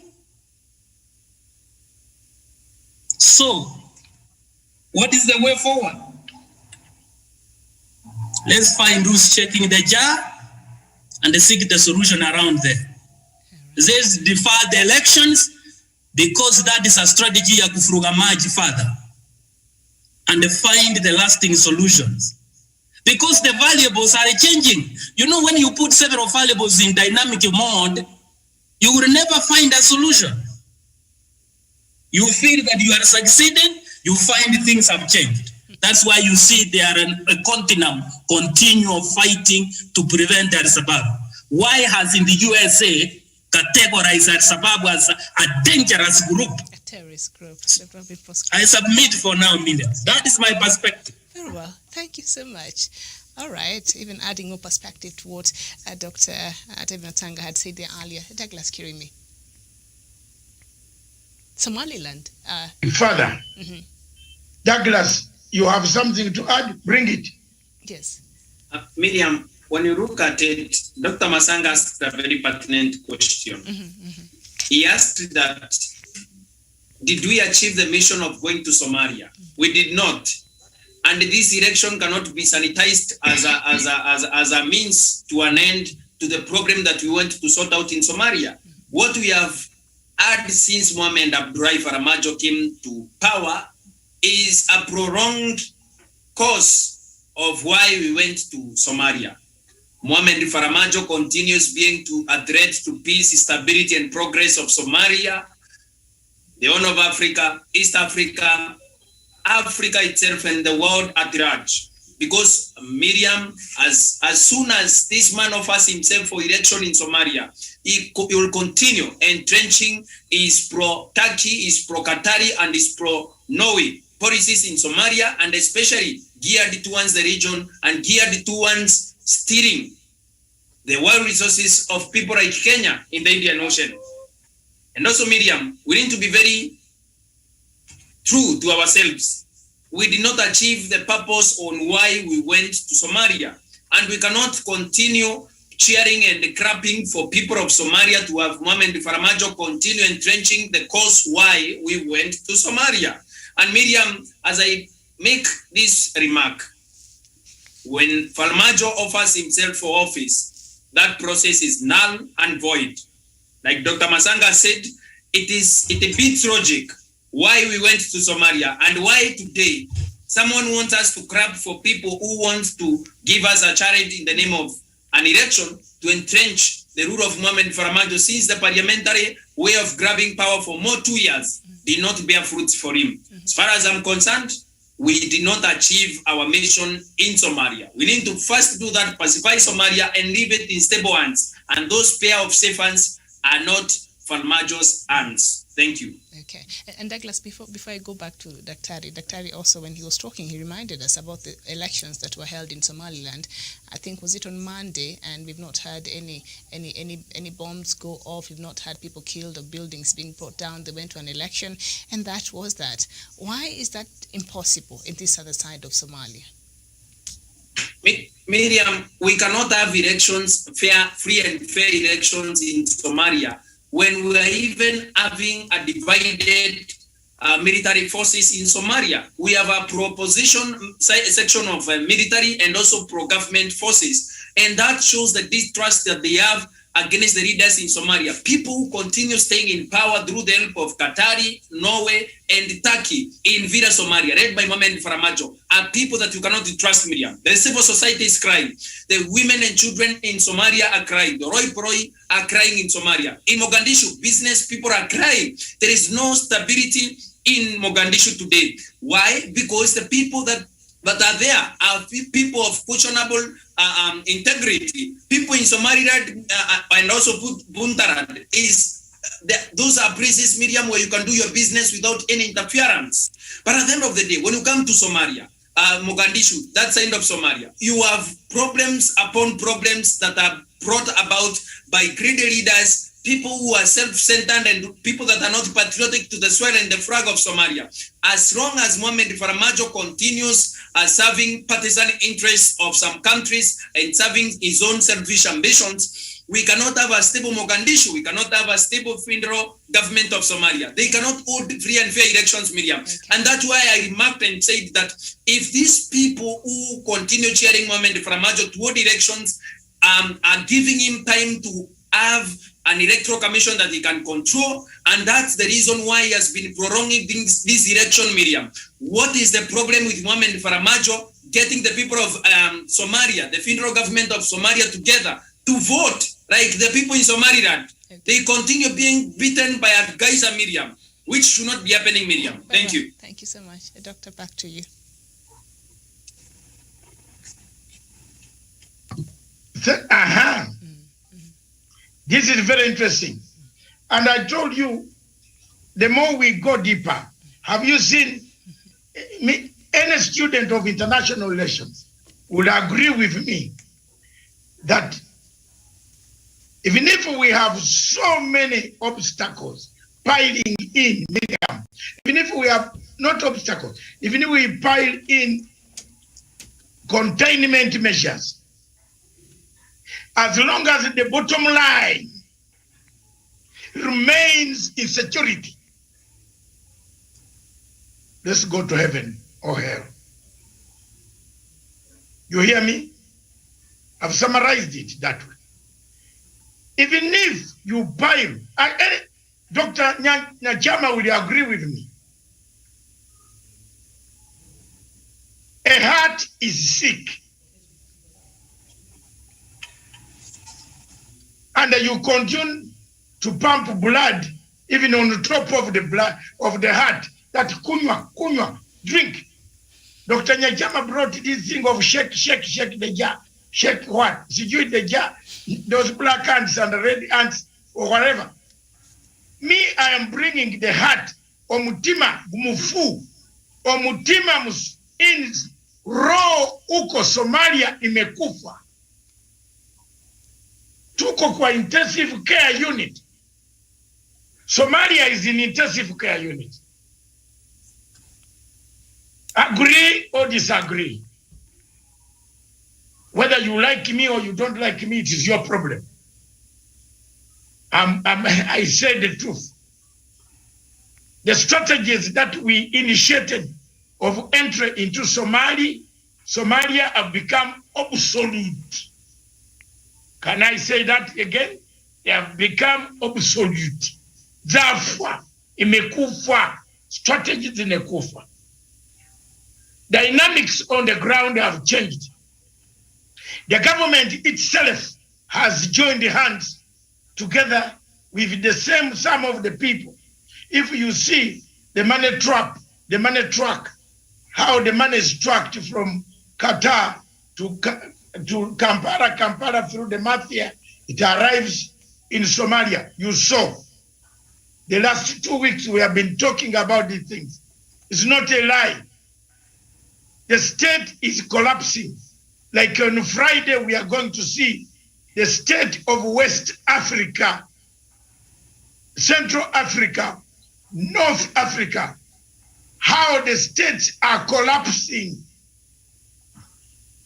So, what is the way forward? Let's find who's shaking the jar and seek the solution around there. Let's defer the elections because that is a strategy of kufuruga maji further, and find the lasting solutions. Because the variables are changing. You know, when you put several variables in dynamic mode, you will never find a solution. You feel that you are succeeding, you find things have changed. That's why you see they are a continue fighting to prevent Al-Shabaab. Why has in the USA categorized Al-Shabaab as a dangerous group? A terrorist group. I submit for now, Millions. That is my perspective. Very well. Thank you so much. All right. Even adding more perspective to what Dr. David Matanga had said there earlier. Douglas Kirimi. Somaliland. Further. Douglas, you have something to add? Bring it. Yes. Miriam, when you look at it, Dr. Masanga asked a very pertinent question. He asked that, did we achieve the mission of going to Somalia? We did not. and this election cannot be sanitized as a means to an end to the problem that we want to sort out in Somalia. What we have had since Mohamed Abdullahi Farmajo came to power is a prolonged course of why we went to Somalia. Mohamed Farmajo continues being a threat to peace, stability, and progress of Somalia, the Horn of Africa, East Africa, Africa itself, and the world at large. Because Miriam, as soon as this man offers himself for election in Somalia, he will continue entrenching his pro-Turkey, his pro-Qatari, and his pro-Norway policies in Somalia, and especially geared towards the region and geared towards stealing the wild resources of people like Kenya in the Indian Ocean. And also, Miriam, we need to be very true to ourselves. We did not achieve the purpose on why we went to Somalia. And we cannot continue cheering and clapping for people of Somalia to have Mohamed Farmajo continue entrenching the cause why we went to Somalia. And Miriam, as I make this remark, when Farmajo offers himself for office, that process is null and void. Like Dr. Masanga said, it beats logic why we went to Somalia and why today someone wants us to clap for people who want to give us a challenge in the name of an election to entrench the rule of Mohamed Farmajo, since the parliamentary way of grabbing power for more 2 years did not bear fruits for him. As far as I'm concerned, we did not achieve our mission in Somalia. We need to first do that, pacify Somalia and leave it in stable hands. And those pair of safe hands are not Farmajo's hands. Thank you. Okay. And Douglas, before I go back to Daktari also, when he was talking, he reminded us about the elections that were held in Somaliland. I think, was it on Monday? And we've not had any bombs go off. We've not had people killed or buildings being brought down. They went to an election, and that was that. Why is that impossible in this other side of Somalia? Miriam, we cannot have elections, free and fair elections in Somalia when we are even having a divided military forces in Somalia. We have a pro-opposition section of military and also pro-government forces. And that shows the distrust that they have against the leaders in Somalia. People who continue staying in power through the help of Qatari, Norway, and Turkey in Villa, Somalia, led by Mohamed Farmajo, are people that you cannot trust, Miriam. The civil society is crying. The women and children in Somalia are crying. The Roi Proi are crying in Somalia. In Mogadishu, business people are crying. There is no stability in Mogadishu today. Why? Because the people that are there are people of questionable integrity. People in Somaliland and also Puntland those are places, Miriam, where you can do your business without any interference. But at the end of the day, when you come to Somalia, Mogadishu, that side of Somalia, you have problems upon problems that are brought about by greedy leaders, people who are self-centered and people that are not patriotic to the soil and the flag of Somalia. As long as Mohamed Farmajo continues serving partisan interests of some countries and serving his own selfish ambitions, we cannot have a stable Mogadishu. We cannot have a stable federal government of Somalia. They cannot hold free and fair elections, Miriam. Okay. And that's why I remarked and said that if these people who continue cheering Mohamed Farmajo toward elections are giving him time to have an electoral commission that he can control, and that's the reason why he has been prolonging this election, Miriam. What is the problem with Mohamed Farmajo getting the people of Somalia, the federal government of Somalia together to vote like the people in Somaliland? Okay. They continue being beaten by Al-Gaisa, Miriam, which should not be happening, Miriam. Thank you. Thank you so much. Doctor, back to you. This is very interesting. And I told you, the more we go deeper, have you seen me? Any student of international relations would agree with me that even if we have so many obstacles piling in, even if we have not obstacles, even if we pile in containment measures, as long as the bottom line remains insecurity, let's go to heaven or hell. You hear me? I've summarized it that way. Even if you buy, Dr. Nyachama will agree with me. A heart is sick. And you continue to pump blood even on the top of the blood of the heart. That kunywa, drink. Dr. Nyachama brought this thing of shake the jar. Shake what? Sijui the jar. Those black ants and the red ants or whatever. Me, I am bringing the heart. Omutima mufu. Omutima in raw uko Somalia imekufa. Tuko kwa intensive care unit. Somalia is in intensive care unit. Agree or disagree? Whether you like me or you don't like me, it is your problem. I say the truth. The strategies that we initiated of entry into Somalia have become obsolete. Can I say that again? They have become obsolete. Therefore, imekufa, strategies imekufa. Dynamics on the ground have changed. The government itself has joined hands together with the same some of the people. If you see the money truck, how the money is trucked from Qatar to Kampala through the mafia, it arrives in Somalia. You saw. The last 2 weeks we have been talking about these things. It's not a lie. The state is collapsing. Like on Friday, we are going to see the state of West Africa, Central Africa, North Africa, how the states are collapsing.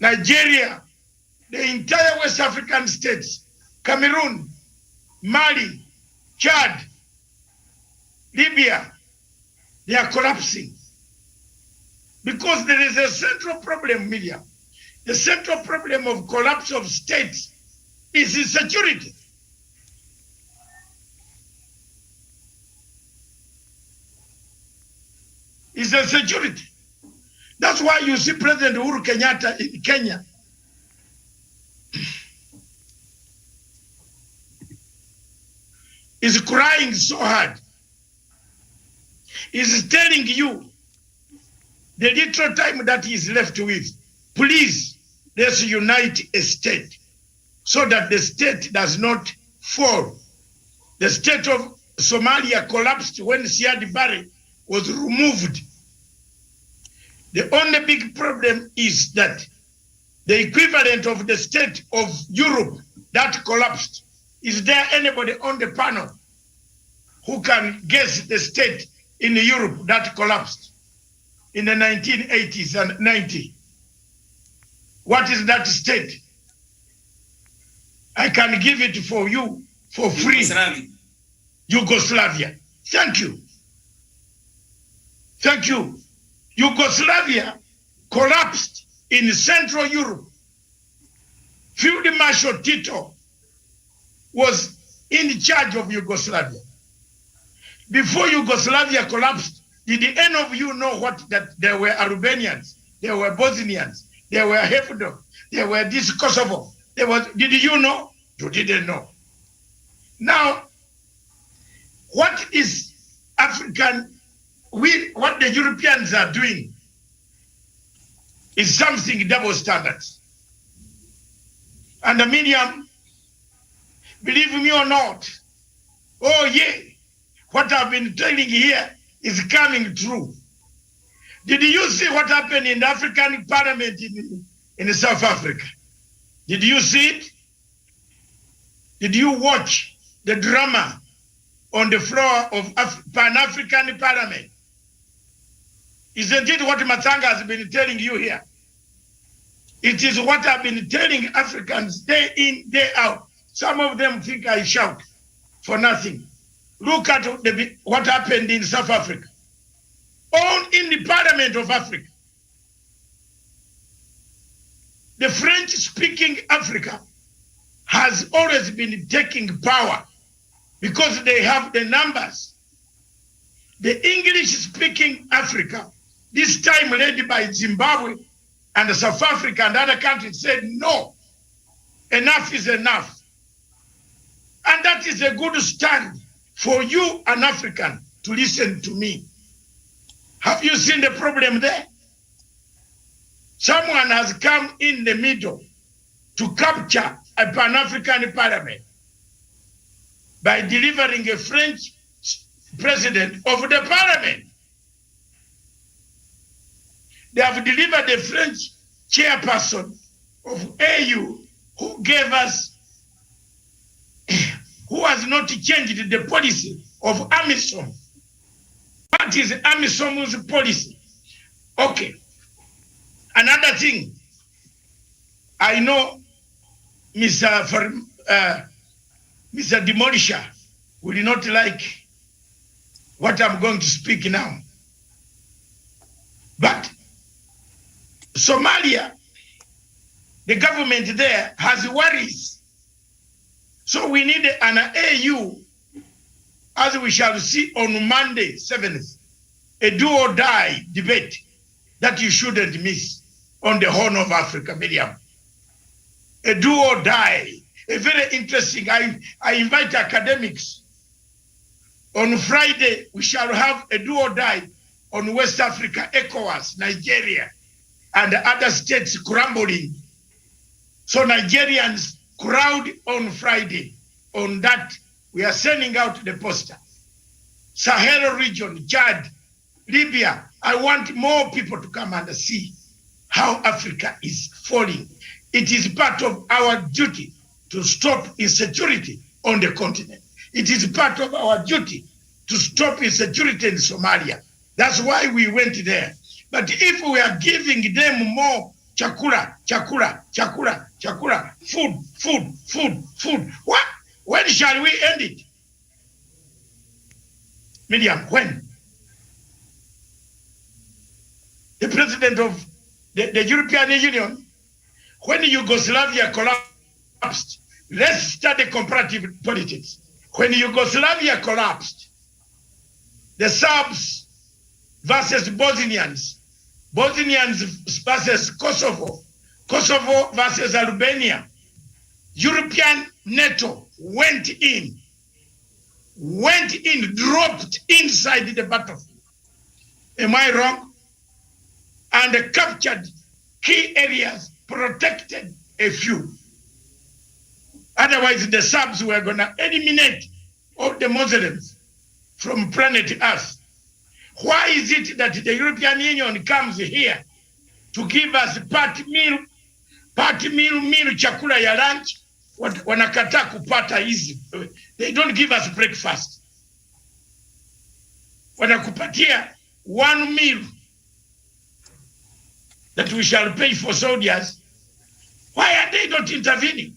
Nigeria, the entire West African states, Cameroon, Mali, Chad, Libya, they are collapsing. Because there is a central problem, Miriam. The central problem of collapse of states is insecurity. It's insecurity. That's why you see President Uhuru Kenyatta in Kenya. Is crying so hard. He's telling you the little time that he is left with, please, let's unite a state so that the state does not fall. The state of Somalia collapsed when Siad Barre was removed. The only big problem is that the equivalent of the state of Europe that collapsed, is there anybody on the panel who can guess the state in Europe that collapsed in the 1980s and 90s? What is that state? I can give it for you for free. Yugoslavia. Thank you. Thank you. Yugoslavia collapsed in Central Europe. Field Marshal Tito was in charge of Yugoslavia. Before Yugoslavia collapsed, did any of you know that there were Albanians, there were Bosnians, there were Hefdo, there were this Kosovo? Did you know? You didn't know. Now, what is what the Europeans are doing is something double standards. And Miriam, believe me or not, oh yeah, what I've been telling here is coming true. Did you see what happened in the African Parliament in South Africa? Did you see it? Did you watch the drama on the floor of Pan-African Parliament? Isn't it what Matanga has been telling you here? It is what I've been telling Africans day in, day out. Some of them think I shout for nothing. Look at what happened in South Africa. In the Parliament of Africa. The French-speaking Africa has always been taking power because they have the numbers. The English-speaking Africa, this time led by Zimbabwe and South Africa and other countries, said, no, enough is enough. And that is a good stand for you, an African, to listen to me. Have you seen the problem there? Someone has come in the middle to capture a Pan-African parliament by delivering a French president of the parliament. They have delivered a French chairperson of AU who gave us, who has not changed the policy of AMISOM. What is AMISOM's policy? Okay. Another thing, I know Mr. Demolisher will not like what I'm going to speak now. But Somalia, the government there has worries. So we need an AU, as we shall see on Monday, 7th, a do or die debate that you shouldn't miss on the Horn of Africa, Miriam. A do or die, a very interesting, I invite academics. On Friday, we shall have a do or die on West Africa, ECOWAS, Nigeria, and other states crumbling. So Nigerians crowd on Friday. On that, we are sending out the poster. Sahel region, Chad, Libya, I want more people to come and see how Africa is falling. It is part of our duty to stop insecurity on the continent. It is part of our duty to stop insecurity in Somalia. That's why we went there. But if we are giving them more chakula, food, what? When shall we end it? Miriam, when? The president of the European Union, when Yugoslavia collapsed, let's study comparative politics. When Yugoslavia collapsed, the Serbs versus Bosnians, Bosnians versus Kosovo, Kosovo versus Albania, European NATO went in, dropped inside the battlefield. Am I wrong? And captured key areas, protected a few. Otherwise, the Serbs were going to eliminate all the Muslims from planet Earth. Why is it that the European Union comes here to give us party meal chakula ya lunch? Wanakataa kupata hizi. They don't give us breakfast. Wanakupatia one meal that we shall pay for soldiers. Why are they not intervening?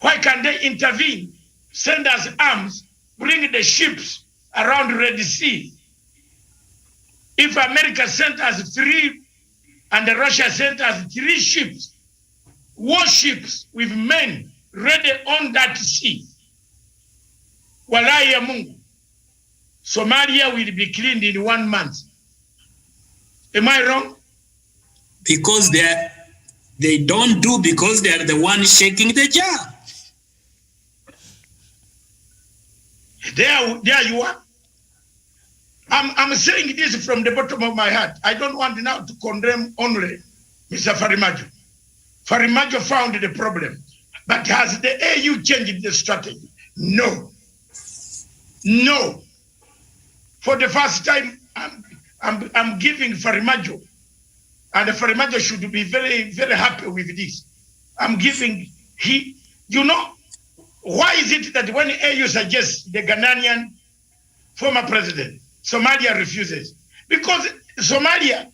Why can they intervene? Send us arms, bring the ships around Red Sea. If America sent us 3 and Russia sent us 3 ships, warships with men ready on that sea, Walai ya Mungu, Somalia will be cleaned in 1 month. Am I wrong? Because they don't do because they are the ones shaking the jar. There you are. I'm saying this from the bottom of my heart. I don't want now to condemn only Mr. Farimajo. Farimajo found the problem. But has the AU changed the strategy? No. No. For the first time, I'm giving Farimajo, and Farimajo should be very, very happy with this. I'm giving, you know, why is it that when AU suggests the Ghanaian former president, Somalia refuses? Because Somalia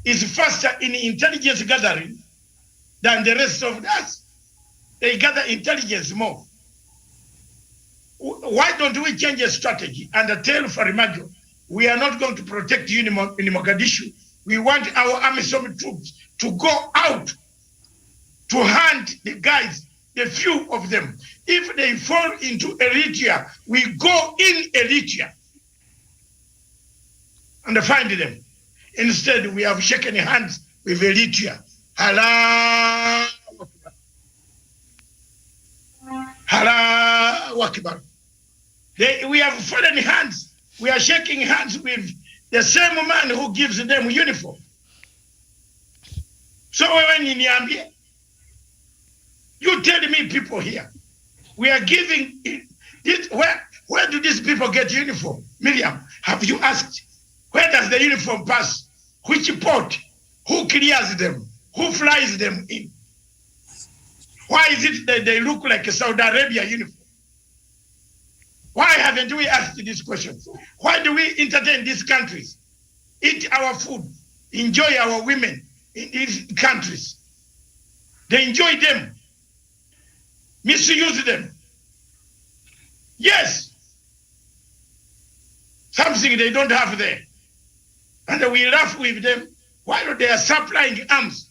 is faster in intelligence gathering than the rest of us. They gather intelligence more. Why don't we change a strategy and tell Farimajo, we are not going to protect you in Mogadishu. We want our AMISOM troops to go out to hunt the guys, the few of them. If they fall into Eritrea, we go in Eritrea and find them. Instead, we have shaken hands with Eritrea. Allah Akbar. We have fallen hands. We are shaking hands with the same man who gives them uniform. So when you tell me people here, we are giving it, where do these people get uniform? Miriam, have you asked? Where does the uniform pass? Which port? Who clears them? Who flies them in? Why is it that they look like a Saudi Arabia uniform? Why haven't we asked these questions? Why do we entertain these countries? Eat our food, enjoy our women in these countries. They enjoy them, misuse them. Yes, something they don't have there. And we laugh with them while they are supplying arms.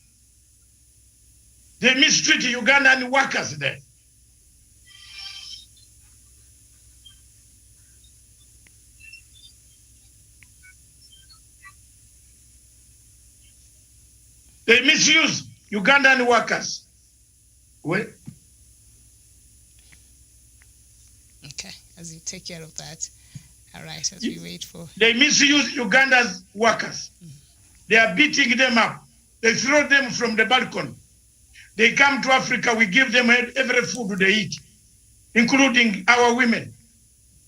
They mistreat Ugandan workers there. They misuse Ugandan workers. Well, okay, as you take care of that. All right, as we wait for... They misuse Uganda's workers. They are beating them up. They throw them from the balcony. They come to Africa, we give them every food they eat, including our women,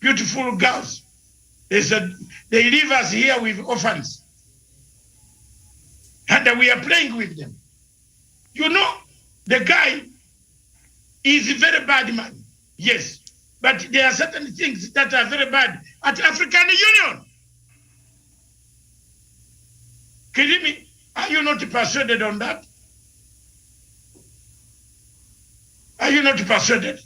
beautiful girls. They said, they leave us here with orphans. And we are playing with them. You know, the guy is a very bad man, yes. But there are certain things that are very bad at African Union. Kirimi, are you not persuaded on that? Are you not persuaded?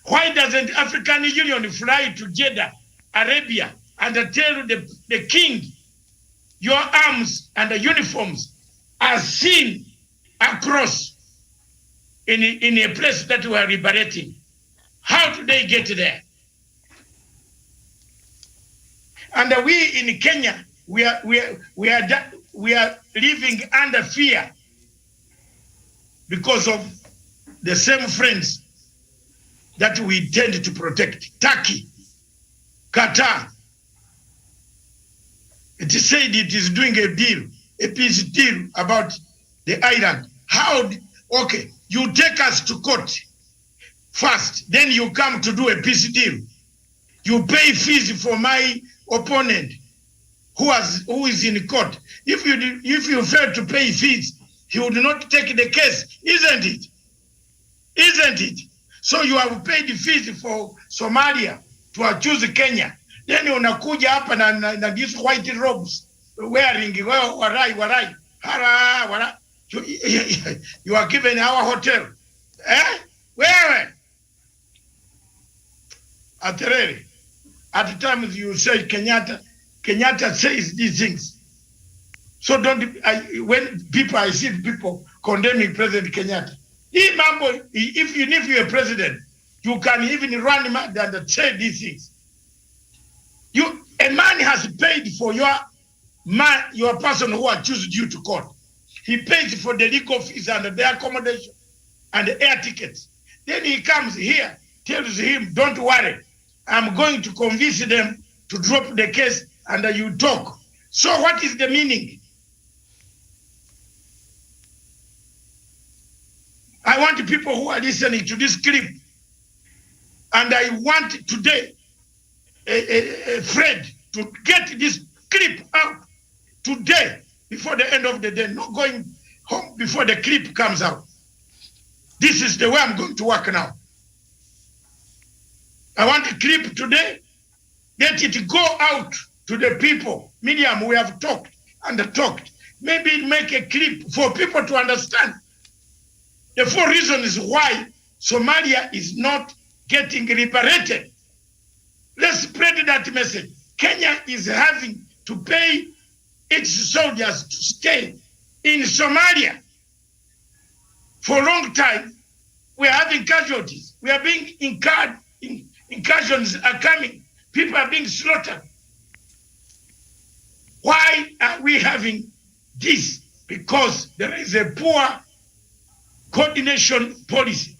Why doesn't African Union fly to Jeddah, Arabia, and tell the king, your arms and the uniforms are seen across in a place that we are liberating? How do they get there? And we in Kenya, we are living under fear because of the same friends that we tend to protect. Turkey, Qatar. It is said it is doing a deal, a peace deal about the island. How? Okay, you take us to court first, then you come to do a peace deal. You pay fees for my opponent who is in court. If you fail to pay fees, he would not take the case, isn't it? Isn't it? So you have paid the fees for Somalia to accuse Kenya. Then unakuja hapa na these white robes wearing warai. You are given our hotel. Where? At times you say Kenyatta says these things. So when I see people condemning President Kenyatta, even if you're a president, you can even run mad and say these things. A man has paid for your person who accused you to court. He pays for the legal fees and the accommodation and the air tickets. Then he comes here, tells him, don't worry, I'm going to convince them to drop the case and you talk. So what is the meaning? I want people who are listening to this clip, and I want today Fred to get this clip out today before the end of the day, not going home before the clip comes out. This is the way I'm going to work now. I want a clip today, let it go out to the people. Miriam, we have talked and talked. Maybe make a clip for people to understand the 4 reasons why Somalia is not getting liberated. Let's spread that message. Kenya is having to pay its soldiers to stay in Somalia for a long time. We are having casualties. We are being incurred. Incursions are coming. People are being slaughtered. Why are we having this? Because there is a poor coordination policy.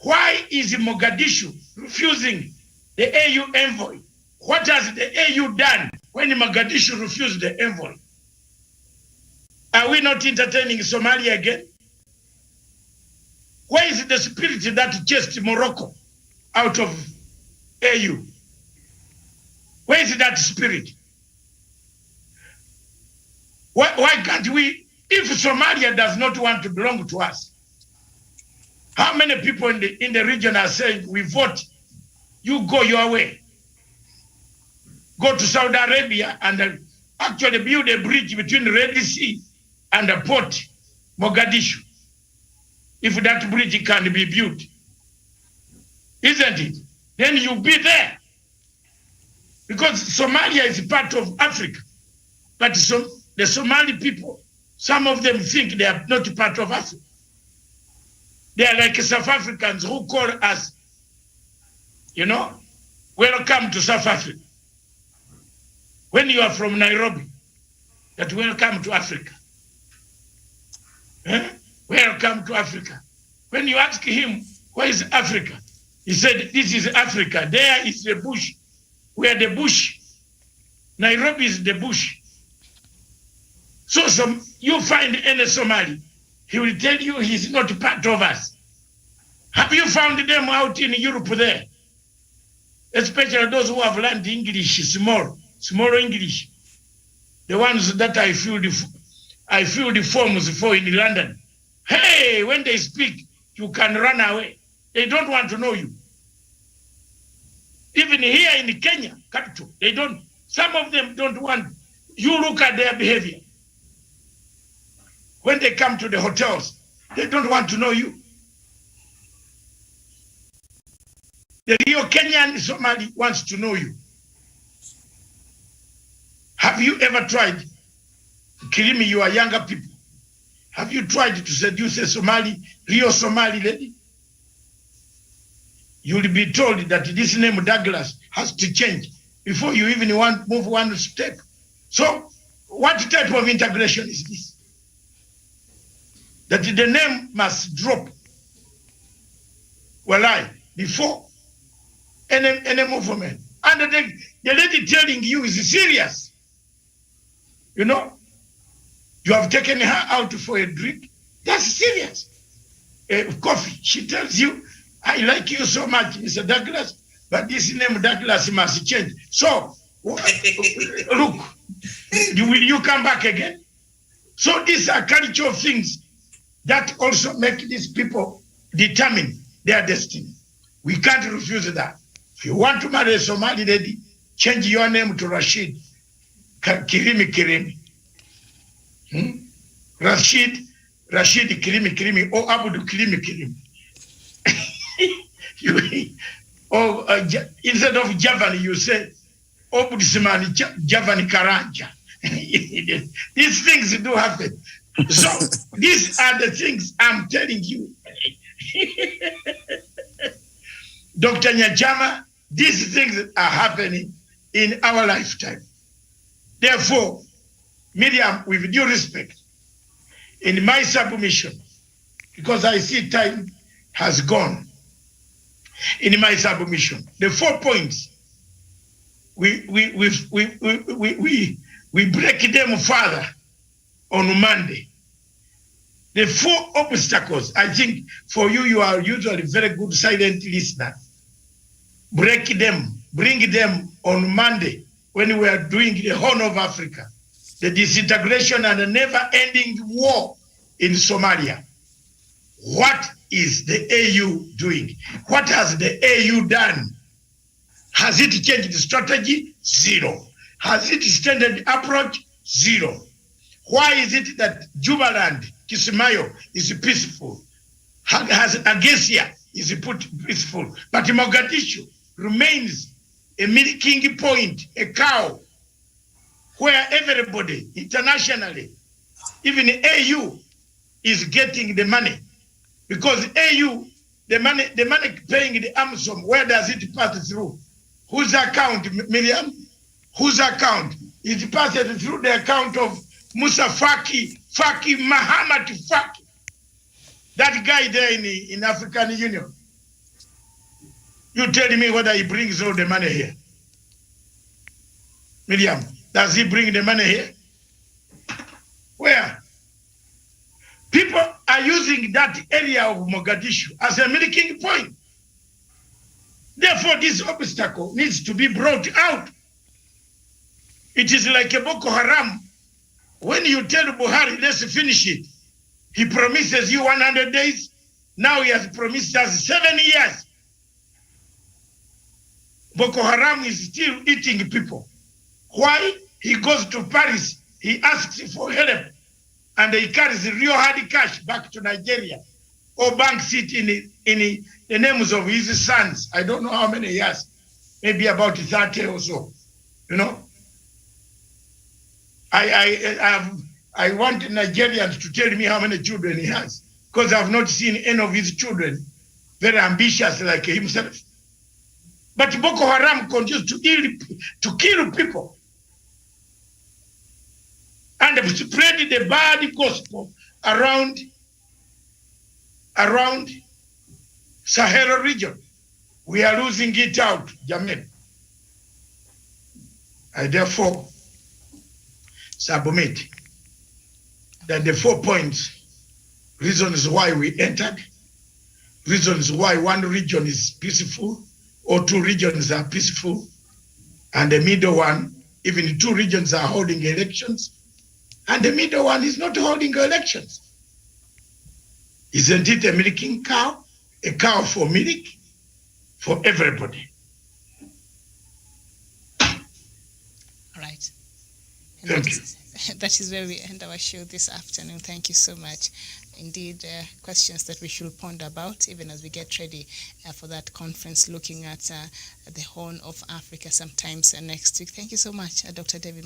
Why is Mogadishu refusing the AU envoy? What has the AU done when Mogadishu refused the envoy? Are we not entertaining Somalia again? Where is the spirit that chased Morocco out of AU? Where is that spirit? Why can't we, if Somalia does not want to belong to us, how many people in the region are saying, we vote, you go your way. Go to Saudi Arabia and actually build a bridge between the Red Sea and the port, Mogadishu. If that bridge can be built, isn't it? Then you'll be there. Because Somalia is part of Africa. But the Somali people, some of them think they are not part of Africa. They are like South Africans who call us, welcome to South Africa. When you are from Nairobi, that welcome to Africa. Welcome to Africa. When you ask him, where is Africa? He said, this is Africa. There is the bush. We are the bush. Nairobi is the bush. So you find any Somali, he will tell you he's not part of us. Have you found them out in Europe there? Especially those who have learned English, small English. The ones that I fill the forms for in London. Hey, when they speak, you can run away. They don't want to know you. Even here in Kenya, capital, some of them don't want, you look at their behavior. When they come to the hotels, they don't want to know you. The real Kenyan Somali wants to know you. Have you ever tried, Kirimi, you are younger people, have you tried to seduce a real Somali lady? You will be told that this name Douglas has to change before you even move one step. So what type of integration is this? That the name must drop. Before any movement. And the lady telling you is serious. You have taken her out for a drink. That's serious. Coffee. She tells you, I like you so much, Mr. Douglas, but this name Douglas must change. So, look, will you come back again? So these are cultural things that also make these people determine their destiny. We can't refuse that. If you want to marry a Somali lady, change your name to Rashid. Kirimi. Rashid Kirimi, or Abudu Kirimi. Instead of Javani, you say, Obudisimani Javani Karanja. These things do happen. So these are the things I'm telling you. Dr. Nyachama, these things are happening in our lifetime. Therefore, Miriam, with due respect, in my submission, because I see time has gone, in my submission, the 4 points, we break them further on Monday. The 4 obstacles, I think for you, you are usually very good silent listener. Break them, bring them on Monday when we are doing the Horn of Africa, the disintegration and the never-ending war in Somalia. What is the AU doing? What has the AU done? Has it changed the strategy? Zero. Has it extended approach? Zero. Why is it that Jubaland, Kismayo, is peaceful? Has Agesia is peaceful? But Mogadishu remains a milking point, a cow. where everybody internationally, even AU, is getting the money. Because AU, the money paying the AMSOM, where does it pass through? Whose account, Miriam? Whose account? It passes through the account of Musa Faki Mahamat Faki. That guy there in African Union. You tell me whether he brings all the money here. Miriam, does he bring the money here? Where? People are using that area of Mogadishu as a milking point. Therefore, this obstacle needs to be brought out. It is like a Boko Haram. When you tell Buhari, let's finish it, he promises you 100 days. Now he has promised us 7 years. Boko Haram is still eating people. Why? He goes to Paris, he asks for help, and he carries real hard cash back to Nigeria, or banks it in the names of his sons. I don't know how many years, maybe about 30 or so. You know, I want Nigerians to tell me how many children he has, because I've not seen any of his children very ambitious like himself. But Boko Haram continues to kill people and spread the bad gospel around Sahel region. We are losing it out, Jamil. I therefore submit that the 4 points, reasons why we entered, reasons why one region is peaceful or 2 regions are peaceful, and the middle one, even 2 regions are holding elections, and the middle one is not holding elections. Isn't it a milking cow? A cow for milk for everybody. All right. Thank you. That is where we end our show this afternoon. Thank you so much. Indeed, questions that we should ponder about, even as we get ready for that conference, looking at the Horn of Africa sometimes next week. Thank you so much, Dr. David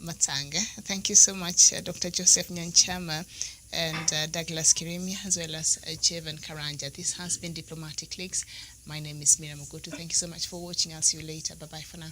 Matsanga. Thank you so much, Dr. Joseph Nyanchama and Douglas Kirimi, as well as Jevan Karanja. This has been Diplomatic Leaks. My name is Mira Mugutu. Thank you so much for watching. I'll see you later. Bye-bye for now.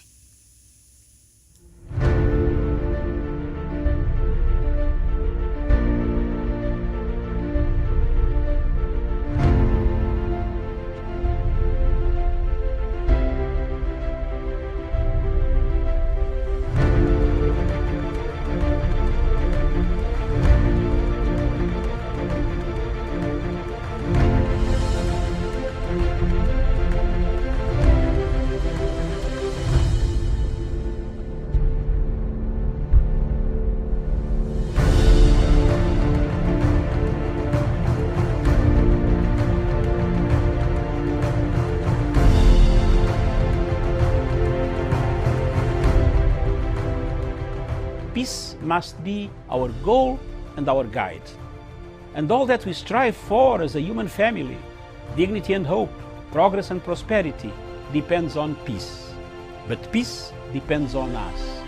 Peace must be our goal and our guide. And all that we strive for as a human family, dignity and hope, progress and prosperity, depends on peace. But peace depends on us.